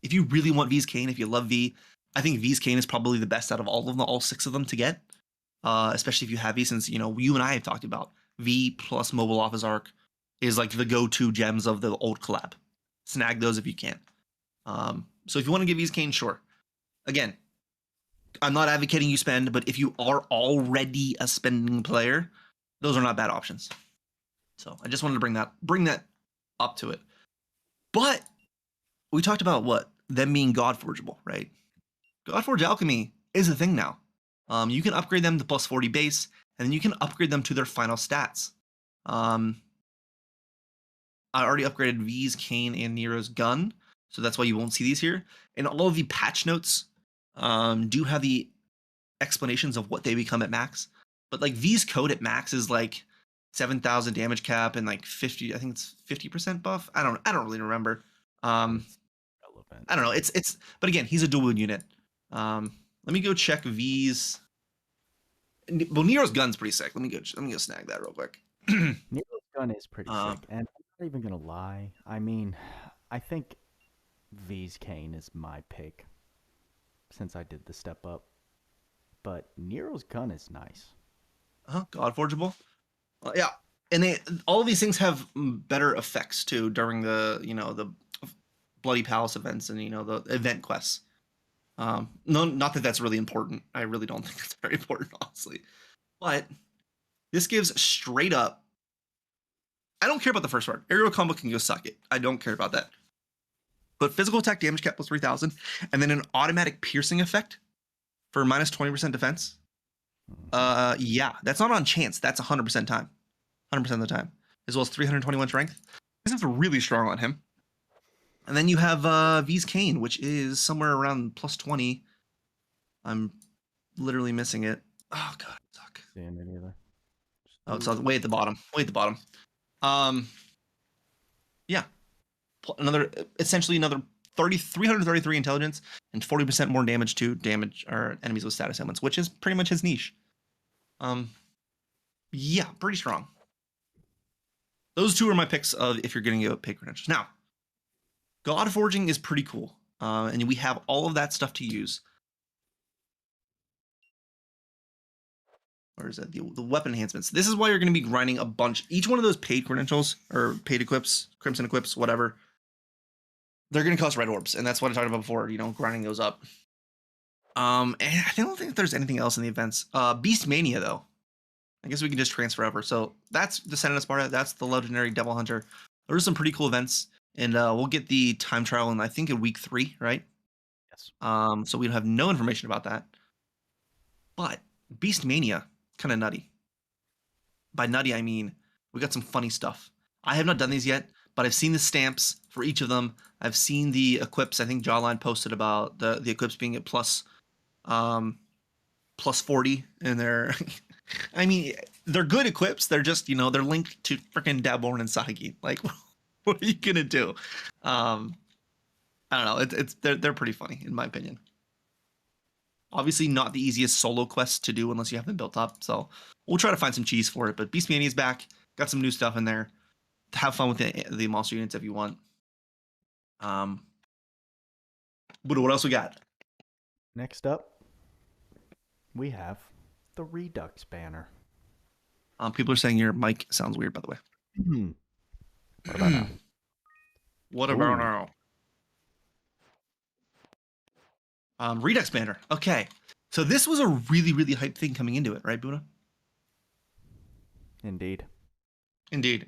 If you really want V's Cane, if you love V, I think V's Cane is probably the best out of all of them, all 6 of them to get. Especially if you have V, since you and I have talked about V plus Mobile Office Arc is like the go-to gems of the old collab. Snag those if you can. So if you want to get V's Cane, sure. Again, I'm not advocating you spend, but if you are already a spending player, those are not bad options. So I just wanted to bring that up to it. But we talked about them being Godforgeable, right? Godforge Alchemy is a thing now. You can upgrade them to plus 40 base, and then you can upgrade them to their final stats. I already upgraded V's Cane and Nero's gun, so that's why you won't see these here. And all of the patch notes do have the explanations of what they become at max. But like V's code at max is like 7,000 damage cap and like 50, I think it's 50% buff. I don't really remember. I don't know. But again, he's a dual unit. Let me go check V's. Well, Nero's gun's pretty sick. Let me go snag that real quick. Nero's gun is pretty sick, and I'm not even gonna lie. I mean, I think V's Cane is my pick since I did the step up. But Nero's gun is nice. Godforgeable. Yeah, and all of these things have better effects too during the the Bloody Palace events and the event quests. No, not that that's really important. I really don't think it's very important, honestly. But this gives straight up. I don't care about the first word. Aerial combo can go suck it. I don't care about that. But physical attack damage cap plus 3,000, and then an automatic piercing effect for minus 20% defense. Yeah, that's not on chance. That's 100% time. 100% of the time. As well as 321 strength. This is really strong on him. And then you have V's Cane, which is somewhere around plus 20. I'm literally missing it. Oh, God, suck. Seeing it either. Oh, it's way at the bottom. Way at the bottom. Yeah. Essentially another 333 intelligence and 40% more damage to enemies with status ailments, which is pretty much his niche. Yeah, pretty strong. Those two are my picks of if you're getting a paid credentials. Now, Godforging is pretty cool, and we have all of that stuff to use. Where is it? The weapon enhancements. This is why you're going to be grinding a bunch. Each one of those paid credentials or paid equips, crimson equips, whatever, they're going to cost red orbs, and that's what I talked about before. You know, grinding those up. And I don't think there's anything else in the events. Beast Mania though, I guess we can just transfer over. So that's Descendant of Sparta. That's the legendary Devil Hunter. There's some pretty cool events, and we'll get the time trial in I think in week 3, right? Yes. So we have no information about that. But Beast Mania, kind of nutty. By nutty, I mean we got some funny stuff. I have not done these yet, but I've seen the stamps for each of them. I've seen the equips. I think Jawline posted about the equips being at plus 40, and they're, I mean, they're good equips. They're just, they're linked to freaking Daborn and Sagi. Like, what are you gonna do? I don't know. They're pretty funny in my opinion. Obviously not the easiest solo quests to do unless you have them built up. So we'll try to find some cheese for it. But Beast Mania is back. Got some new stuff in there. Have fun with the monster units if you want. But what else we got? Next up, we have the Redux banner. People are saying your mic sounds weird, by the way. What about now? What about now? Redux banner. Okay. So this was a really, really hype thing coming into it, right, Booda? Indeed. Indeed.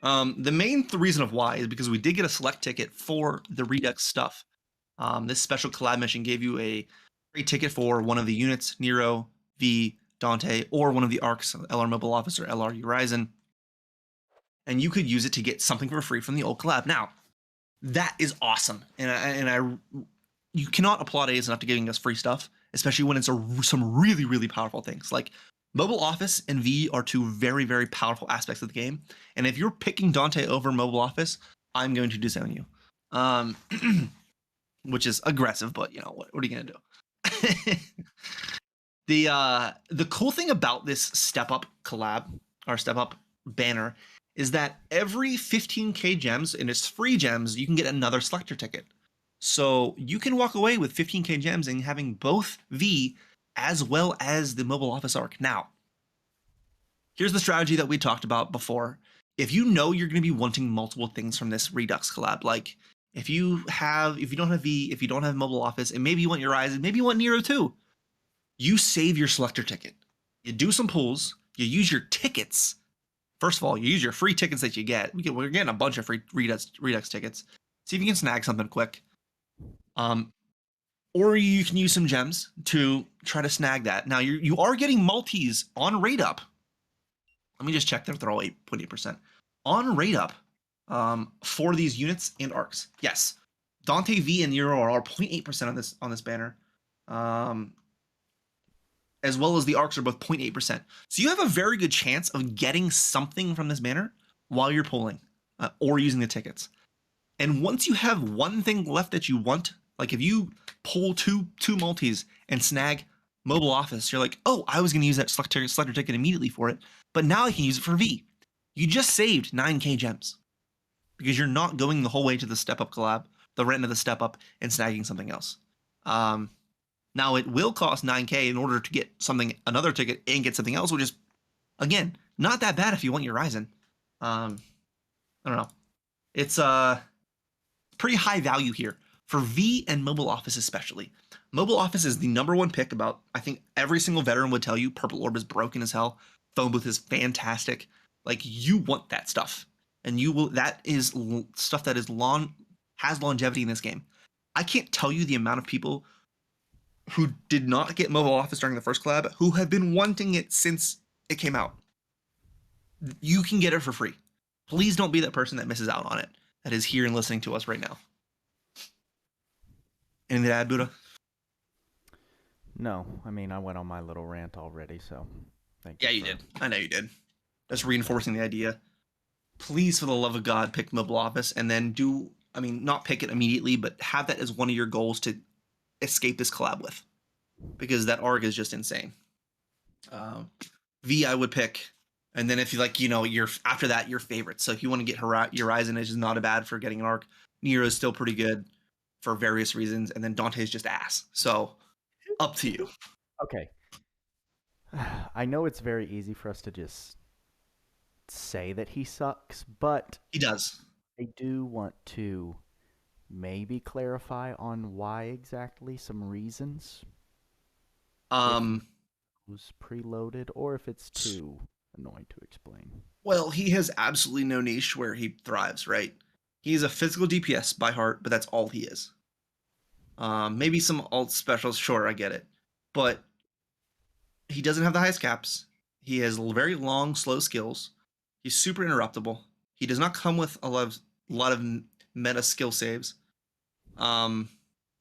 The main reason of why is because we did get a select ticket for the Redux stuff. This special collab mission gave you a free ticket for one of the units, Nero, V, Dante, or one of the arcs, LR Mobile Officer, LR Horizon. And you could use it to get something for free from the old collab. Now, that is awesome. And you cannot applaud ACE enough to giving us free stuff, especially when it's some really, really powerful things. Like Mobile Office and V are two very, very powerful aspects of the game. And if you're picking Dante over Mobile Office, I'm going to disown you. Which is aggressive, but what are you going to do? The cool thing about this Step Up collab, or Step Up banner, is that every 15k gems, and it's free gems, you can get another selector ticket. So you can walk away with 15k gems and having both V as well as the Mobile Office arc. Now, here's the strategy that we talked about before. If you know you're going to be wanting multiple things from this Redux collab, like if you don't have V, if you don't have Mobile Office, and maybe you want your Horizon, maybe you want Nero too, you save your selector ticket. You do some pulls, you use your tickets. First of all, you use your free tickets that you get. We're getting a bunch of free Redux tickets. See if you can snag something quick. Or you can use some gems to try to snag that. Now you are getting multis on rate up. Let me just check that they're all 8.8%. On rate up for these units and arcs. Yes. Dante V and Nero are 0.8% on this banner. As well as the arcs are both 0.8%. So you have a very good chance of getting something from this banner while you're pulling or using the tickets. And once you have one thing left that you want, like if you pull two multis and snag Mobile Office, you're like, oh, I was going to use that selector ticket immediately for it, but now I can use it for V. You just saved 9k gems because you're not going the whole way to the Step Up collab, the rent of the Step Up, and snagging something else. Now it will cost 9k in order to get another ticket and get something else, which is, again, not that bad if you want your Horizon. I don't know. It's pretty high value here for V and Mobile Office especially. Mobile Office is the #1 pick. About, I think every single veteran would tell you Purple Orb is broken as hell. Phone Booth is fantastic. Like, you want that stuff, and you will. That is stuff that has longevity in this game. I can't tell you the amount of people who did not get Mobile Office during the first collab who have been wanting it since it came out. You can get it for free. Please don't be that person that misses out on it, that is here and listening to us right now. Anything to add, Booda? No, I mean, I went on my little rant already, so thank you. Yeah, you did. I know you did. Just reinforcing the idea. Please, for the love of God, pick Mobile Office, and then not pick it immediately, but have that as one of your goals to escape this collab with, because that arc is just insane. V, I would pick, and then if you like, you're after that, your favorite. So if you want to get Horizon, is not a bad for getting an arc. Nero is still pretty good for various reasons, and then Dante is just ass. So up to you. Okay. I know it's very easy for us to just say that he sucks, but He does. I do want to maybe clarify on why exactly, some reasons. Who's preloaded, or if it's too annoying to explain. Well, he has absolutely no niche where he thrives, right? He's a physical DPS by heart, but that's all he is. Maybe some alt specials, sure, I get it. But he doesn't have the highest caps. He has very long, slow skills. He's super interruptible. He does not come with a lot of meta skill saves.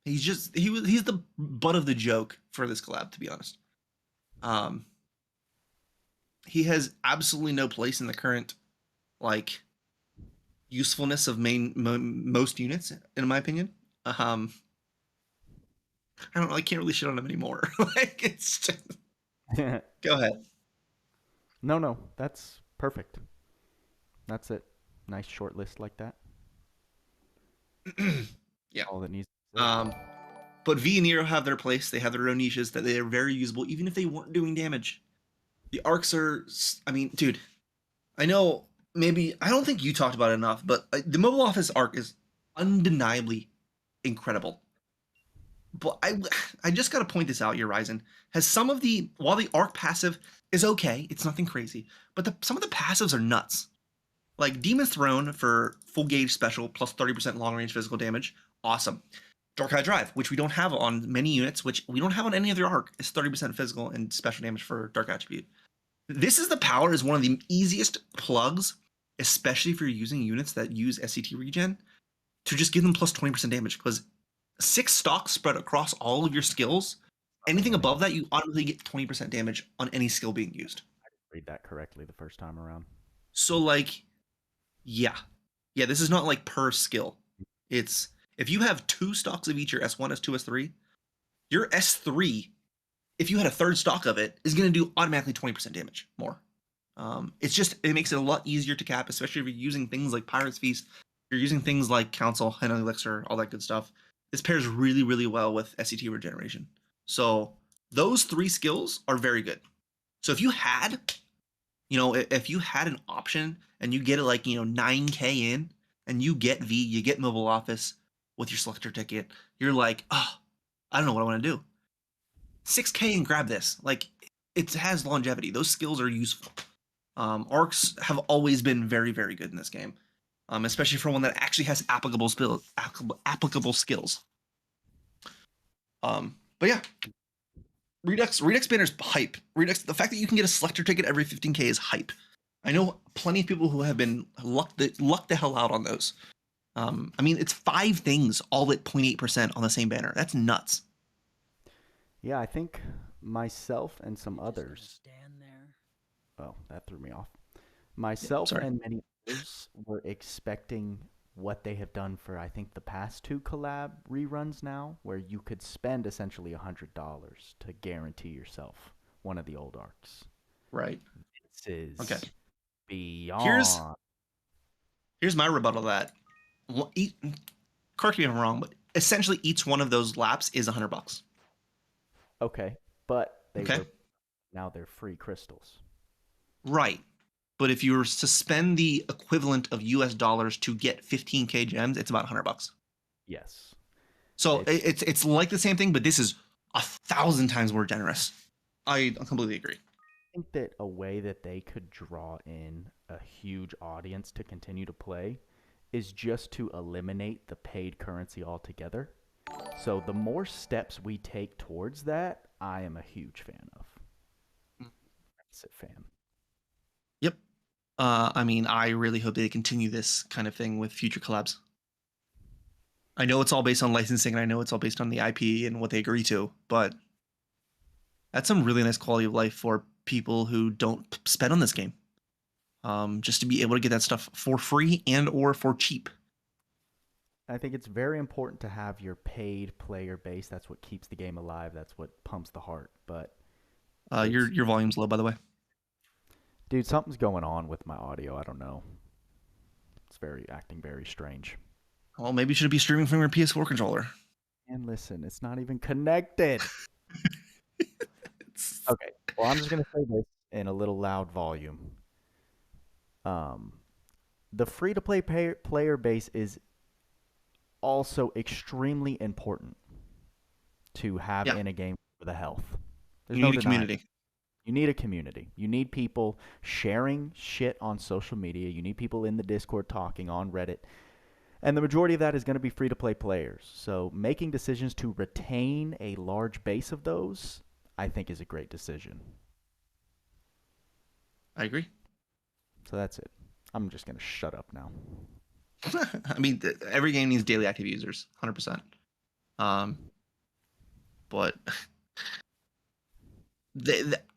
He's the butt of the joke for this collab, to be honest. He has absolutely no place in the current usefulness of most units, in my opinion. I don't know. I can't really shit on him anymore. It's just... Go ahead. No, that's perfect. That's it. Nice short list like that. Yeah. All that needs. But V and Nero have their place. They have their own niches that they are very usable, even if they weren't doing damage. The arcs are, dude, I know I don't think you talked about it enough, but the Mobile Office arc is undeniably incredible. But I just got to point this out, your Ryzen has while the arc passive is okay, it's nothing crazy, but some of the passives are nuts. Like Demon's Throne for full gauge special plus 30% long range physical damage, awesome. Dark Eye Drive, which we don't have on many units, which we don't have on any other arc, is 30% physical and special damage for Dark Attribute. This is the power, is one of the easiest plugs, especially if you're using units that use SCT regen, to just give them plus 20% damage, because 6 stocks spread across all of your skills. Anything above that, you automatically get 20% damage on any skill being used. I didn't read that correctly the first time around. So yeah, this is not per skill. It's if you have 2 stocks of each, your S1, S2, S3, your S3, if you had a 3rd stock of it, is going to do automatically 20% damage more. It makes it a lot easier to cap, especially if you're using things like Pirate's Feast, you're using things like Council, and Elixir, all that good stuff. This pairs really, really well with SCT regeneration. So those 3 skills are very good. So if you had, if you had an option and you get it 9K in, and you get V, you get Mobile Office with your selector ticket, you're like, oh, I don't know what I want to do. 6K and grab this. It has longevity. Those skills are useful. Arcs have always been very, very good in this game. Especially for one that actually has applicable skills. But yeah, Redux banner's hype. Redux, the fact that you can get a selector ticket every 15K is hype. I know plenty of people who have been lucked the hell out on those. It's 5 things all at 0.8% on the same banner. That's nuts. Yeah, I think myself and some others. Stand there. Oh, that threw me off. Myself and many others were expecting what they have done for, I think, the past 2 collab reruns now, where you could spend essentially $100 to guarantee yourself one of the old arcs. Right. This is okay. Beyond. Here's my rebuttal to that. Correct me if I'm wrong, but essentially each one of those laps is $100. Okay, but now they're free crystals. Right. But if you were to spend the equivalent of US dollars to get 15K gems, it's about $100. Yes. So it's like the same thing, but this is 1,000 times more generous. I completely agree. I think that a way that they could draw in a huge audience to continue to play is just to eliminate the paid currency altogether. So the more steps we take towards that, I am a huge fan of. That's it, fam. Yep. I mean, I really hope they continue this kind of thing with future collabs. I know it's all based on licensing, and I know it's all based on the IP and what they agree to, but that's some really nice quality of life for people who don't spend on this game. Just to be able to get that stuff for free and or for cheap. I think it's very important to have your paid player base. That's what keeps the game alive. That's what pumps the heart. But your volume's low, by the way. Dude, something's going on with my audio. I don't know. It's acting very strange. Well, maybe you should be streaming from your PS4 controller. And listen, it's not even connected. Okay, well, I'm just going to say this in a little loud volume. The free-to-play player base is also extremely important to have in a game for the health. You need a community. You need a community. You need people sharing shit on social media. You need people in the Discord talking on Reddit. And the majority of that is going to be free-to-play players. So making decisions to retain a large base of those, I think, is a great decision. I agree. So that's it. I'm just going to shut up now. I mean, every game needs daily active users, 100%. But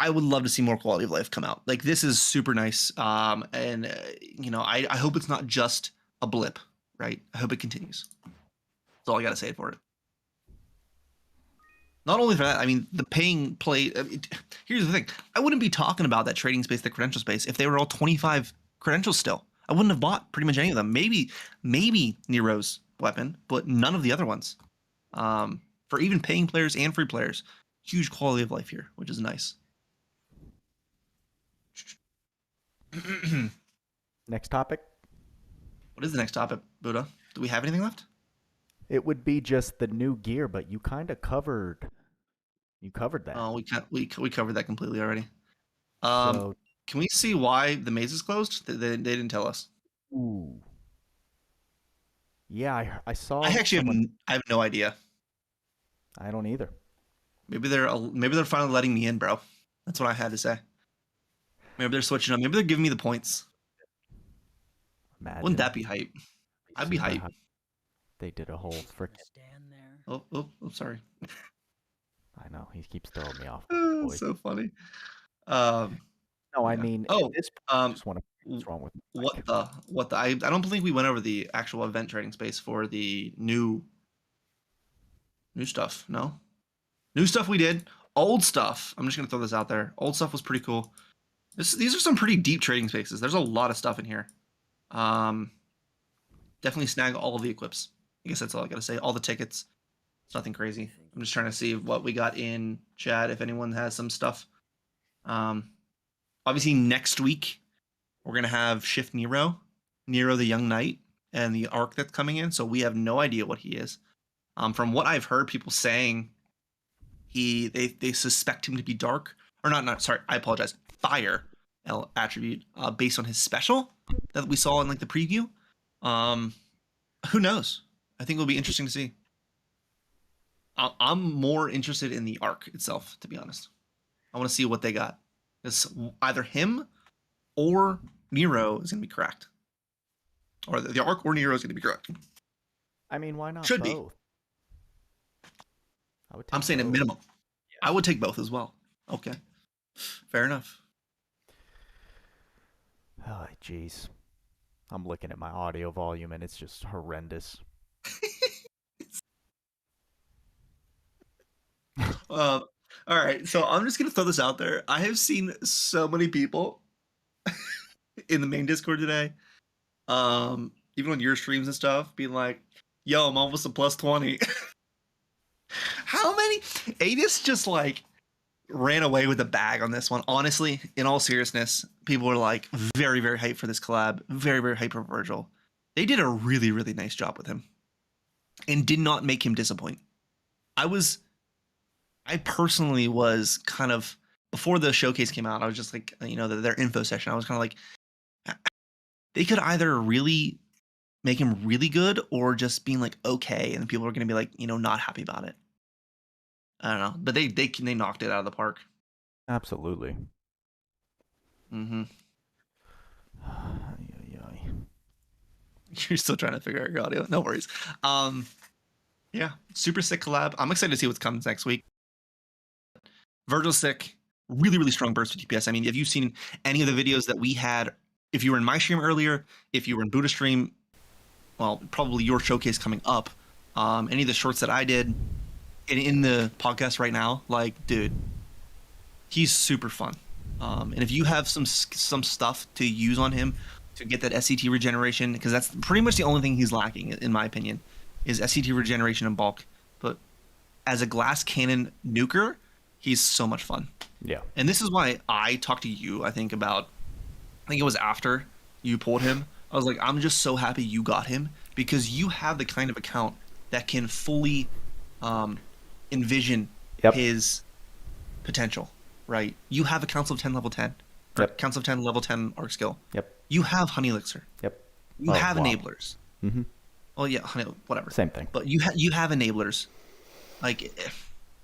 I would love to see more quality of life come out. Like, this is super nice. And I hope it's not just a blip, right? I hope it continues. That's all I got to say for it. Not only for that, I mean, the paying play. Here's the thing. I wouldn't be talking about that trading space, the credential space, if they were all 25 credentials still. I wouldn't have bought pretty much any of them. Maybe Nero's weapon, but none of the other ones. For even paying players and free players, huge quality of life here, which is nice. Next topic. What is the next topic, Booda? Do we have anything left? It would be just the new gear, but you kind of covered. You covered that. Oh, we covered that completely already. So, can we see why the maze is closed? They didn't tell us. ooh. Yeah, I saw. I actually have no idea. I don't either. Maybe they're finally letting me in, bro. That's what I had to say. Maybe they're switching up. Maybe they're giving me the points. Imagine. Wouldn't that be hype? I'd be hype. They did a whole freaking. Oh, sorry. I know he keeps throwing me off. So funny. No, I mean. Oh, I just want to. What's wrong with me? What the? I don't believe we went over the actual event trading space for the new stuff. No, new stuff we did. Old stuff. I'm just gonna throw this out there. Old stuff was pretty cool. These are some pretty deep trading spaces. There's a lot of stuff in here. Definitely snag all of the equips. I guess that's all I gotta say. All the tickets. It's nothing crazy. I'm just trying to see what we got in chat. If anyone has some stuff. Obviously next week we're gonna have Shift Nero the Young Knight, and the arc that's coming in. So we have no idea what he is. From what I've heard, people saying they suspect him to be dark, or not. Sorry, I apologize. Fire attribute based on his special that we saw in like the preview. Who knows? I think it'll be interesting to see. I'm more interested in the arc itself, to be honest. I want to see what they got. It's either him or Nero is going to be cracked, or the arc or Nero is going to be cracked. I mean, why not? Should both? I'm saying at minimum. Yeah. I would take both as well. Okay, fair enough. Oh, jeez. I'm looking at my audio volume and it's just horrendous. All right, so I'm just gonna throw this out there. I have seen so many people in the main Discord today, even on your streams and stuff, being like, "Yo, I'm almost a plus 20." How many? Adis just like ran away with the bag on this one. Honestly, in all seriousness, people were like very, very hyped for this collab. Very, very hyped for Vergil. They did a really, really nice job with him. and did not make him disappoint. I personally was kind of, before the showcase came out, I was just like, their info session, I was kind of like, they could either really make him really good or just being like, okay, and people are going to be like, not happy about it. I don't know, but they knocked it out of the park. Absolutely. Mm-hmm. You're still trying to figure out your audio. No worries. Yeah, super sick collab. I'm excited to see what comes next week. Vergil sick, really, really strong burst of DPS. I mean, have you seen any of the videos that we had? If you were in my stream earlier, if you were in Booda stream, well, probably your showcase coming up. Any of the shorts that I did in the podcast right now, like, dude, he's super fun. And if you have some stuff to use on him to get that SCT regeneration, because that's pretty much the only thing he's lacking, in my opinion, is SCT regeneration and bulk. But as a glass cannon nuker, he's so much fun. Yeah. And this is why I talked to you, I think it was after you pulled him. I was like, I'm just so happy you got him, because you have the kind of account that can fully envision his potential, right? You have a Council of 10 level 10. Council of 10 level 10 arc skill. Yep. You have Honey Elixir. Yep. You have enablers. Mm-hmm. Well, yeah, whatever. Same thing. But you have enablers. Like,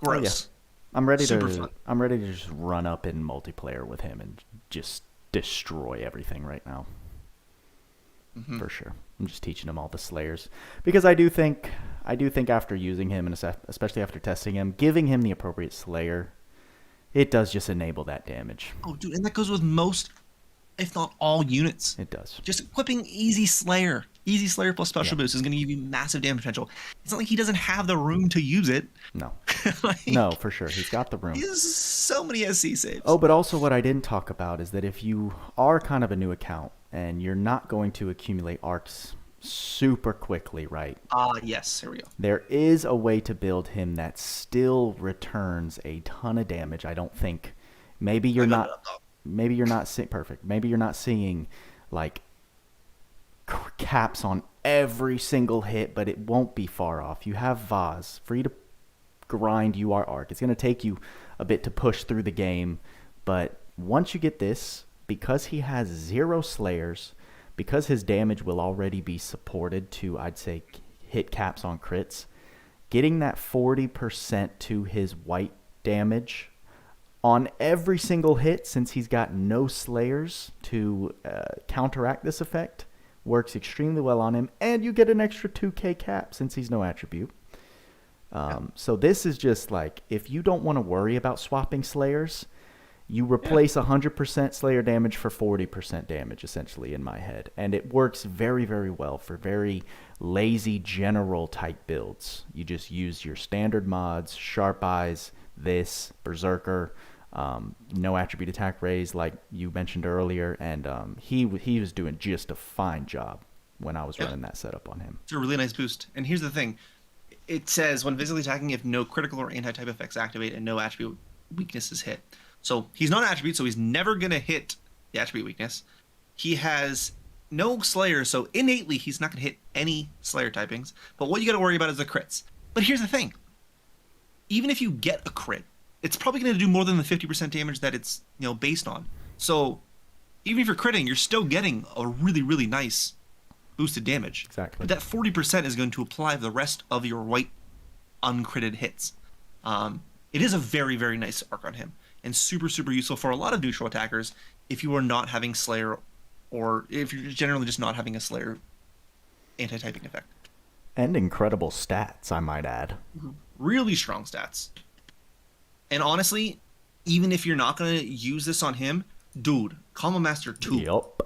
gross. Oh, yeah. I'm ready Super I'm ready to just run up in multiplayer with him and just destroy everything right now. Mm-hmm. For sure. I'm just teaching him all the slayers, because I do think after using him, and especially after testing him, giving him the appropriate slayer, it does just enable that damage. Oh, dude, and that goes with most, if not all, units. It does. Just equipping Easy Slayer plus Special Boost is going to give you massive damage potential. It's not like he doesn't have the room to use it. No. Like, no, for sure. He's got the room. He has so many SC saves. Oh, but also what I didn't talk about is that if you are kind of a new account and you're not going to accumulate arcs super quickly, right? Yes, here we go. There is a way to build him that still returns a ton of damage. I don't think. Maybe you're not seeing perfect. Maybe you're not seeing like caps on every single hit, but it won't be far off. You have Vaz, free to grind UR arc. It's going to take you a bit to push through the game, but once you get this, because he has 0 slayers, because his damage will already be supported to, I'd say, hit caps on crits, getting that 40% to his white damage on every single hit, since he's got no slayers to counteract this effect, works extremely well on him, and you get an extra 2k cap since he's no attribute. So this is just like, if you don't want to worry about swapping slayers, you replace 100% slayer damage for 40% damage, essentially, in my head. And it works very, very well for very lazy general type builds. You just use your standard mods, Sharp Eyes, this, Berserker, no attribute attack raise like you mentioned earlier, and he was doing just a fine job when I was running that setup on him. It's a really nice boost. And here's the thing. It says, when physically attacking, if no critical or anti-type effects activate and no attribute weaknesses hit. So he's not an attribute, so he's never going to hit the attribute weakness. He has no Slayer, so innately he's not going to hit any Slayer typings. But what you got to worry about is the crits. But here's the thing. Even if you get a crit, it's probably going to do more than the 50% damage that it's based on. So even if you're critting, you're still getting a really, really nice boosted damage. Exactly. But that 40% is going to apply the rest of your white uncritted hits. It is a very, very nice arc on him, and super, super useful for a lot of neutral attackers if you are not having Slayer, or if you're generally just not having a Slayer anti-typing effect. And incredible stats, I might add. Really strong stats. And honestly, even if you're not going to use this on him, dude, Combo Master 2. Yup.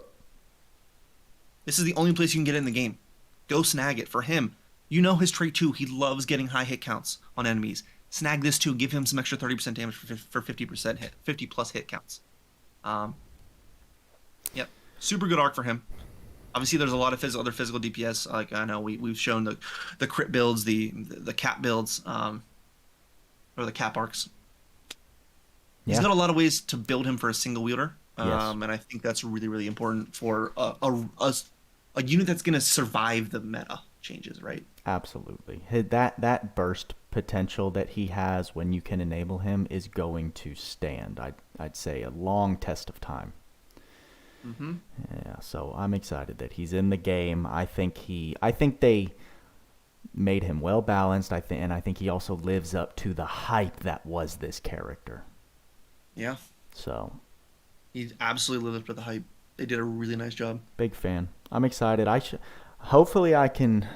This is the only place you can get it in the game. Go snag it for him. You know his trait 2. He loves getting high hit counts on enemies. Snag this too. Give him some extra 30% damage for 50% hit, 50 plus hit counts. Yep, super good arc for him. Obviously, there's a lot of other physical DPS. Like I know we've shown the crit builds, the cap builds, or the cap arcs. He's got a lot of ways to build him for a single wielder, and I think that's really, really important for a unit that's going to survive the meta changes, right? Absolutely. That burst potential that he has when you can enable him is going to stand. I'd say a long test of time. Mm-hmm. Yeah, so I'm excited that he's in the game. I think they made him well balanced. I think he also lives up to the hype that was this character. Yeah. So He absolutely lived up to the hype. They did a really nice job. big fan. I'm excited. Hopefully I can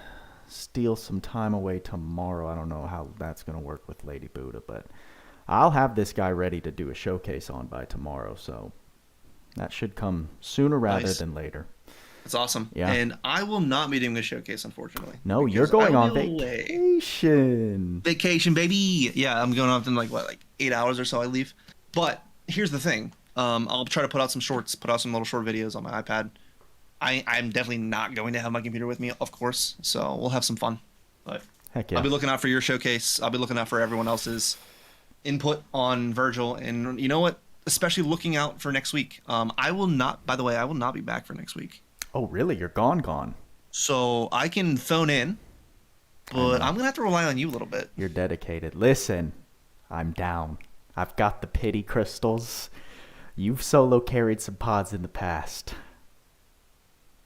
steal some time away tomorrow. I don't know how that's going to work with Lady Booda, but I'll have this guy ready to do a showcase on by tomorrow, so that should come sooner rather than later. That's awesome. Yeah. And I will not be doing a showcase, unfortunately. No, you're going on vacation. Vacation, baby. Yeah, I'm going off in like 8 hours or so I leave. But here's the thing. I'll try to put out some little short videos on my iPad. I'm definitely not going to have my computer with me, of course. So we'll have some fun. But Heck yeah. I'll be looking out for your showcase. I'll be looking out for everyone else's input on Vergil. And you know what? Especially looking out for next week. I will not be back for next week. Oh, really? You're gone. So I can phone in, but I'm going to have to rely on you a little bit. You're dedicated. Listen, I'm down. I've got the pity crystals. You've solo carried some pods in the past.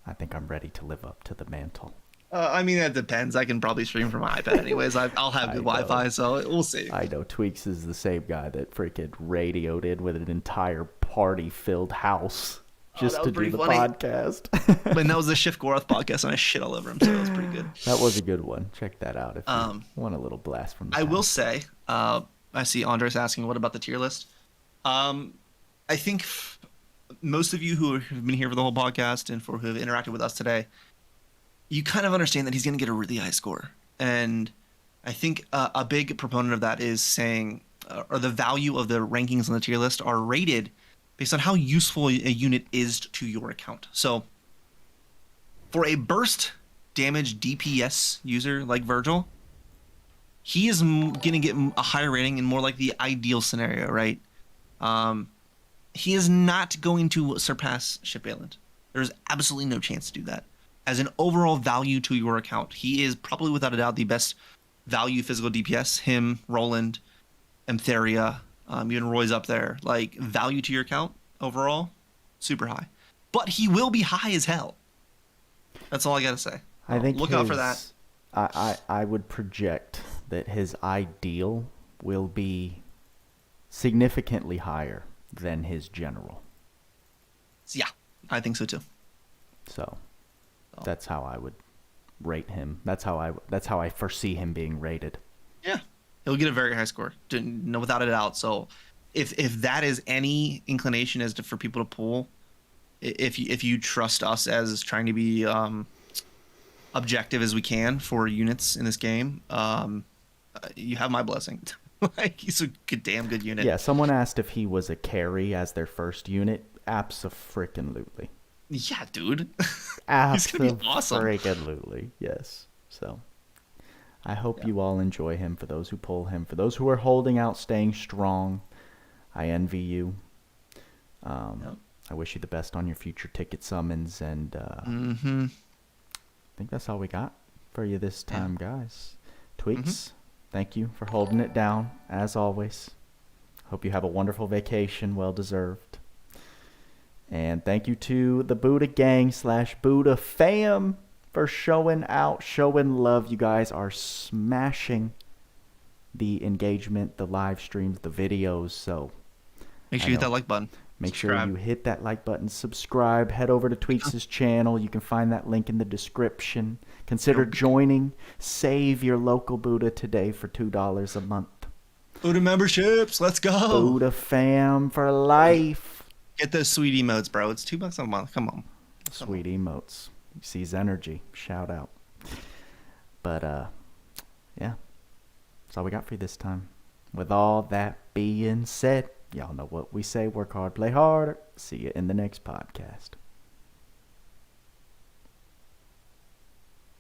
I think I'm ready to live up to the mantle. I mean, that depends. I can probably stream from my iPad anyways. I'll have good Wi-Fi, so we'll see. I know Tweacz is the same guy that freaking radioed in with an entire party-filled house just to do the podcast. But that was the Shift Gorath podcast, and I shit all over him, so that was pretty good. That was a good one. Check that out if you want a little blast from the past. will say, I see Andres asking, what about the tier list? I think most of you who have been here for the whole podcast and who have interacted with us today, you kind of understand that he's going to get a really high score. And I think a big proponent of that is saying, or the value of the rankings on the tier list are rated based on how useful a unit is to your account. So for a burst damage DPS user like Vergil, he is going to get a higher rating in more like the ideal scenario, right? He is not going to surpass SBeyland. There's absolutely no chance to do that. As an overall value to your account, he is probably without a doubt the best value physical DPS. Him, Roland, Emtheria, even Roy's up there. Like, value to your account overall, super high. But he will be high as hell. That's all I gotta say. I think look out for that. I would project that his ideal will be significantly higher than his general. Yeah, I think so too. So that's how I would rate him. That's how I foresee him being rated. Yeah, he'll get a very high score, no, without a doubt. So if that is any inclination as to for people to pull, if you trust us as trying to be objective as we can for units in this game, you have my blessing. Like, he's a damn good unit. Yeah, someone asked if he was a carry as their first unit. Abso-freaking-lutely. Yeah, dude. He's gonna be awesome. Freaking-lutely, yes. So, I hope you all enjoy him. For those who pull him, for those who are holding out, staying strong, I envy you. I wish you the best on your future ticket summons, and I think that's all we got for you this time, guys. Tweacz. Thank you for holding it down, as always. Hope you have a wonderful vacation, well deserved. And thank you to the Booda gang / Booda fam for showing out, showing love. You guys are smashing the engagement, the live streams, the videos. So make sure you hit that like button. Make sure you hit that like button, subscribe, head over to Tweacz's channel. You can find that link in the description. Consider joining. Save your local Booda today for $2 a month. Booda memberships, let's go. Booda fam for life. Get those sweet emotes, bro. It's $2 a month. Come on. Sweet emotes. Sees energy. Shout out. But yeah, that's all we got for you this time. With all that being said, y'all know what we say. Work hard, play harder. See you in the next podcast.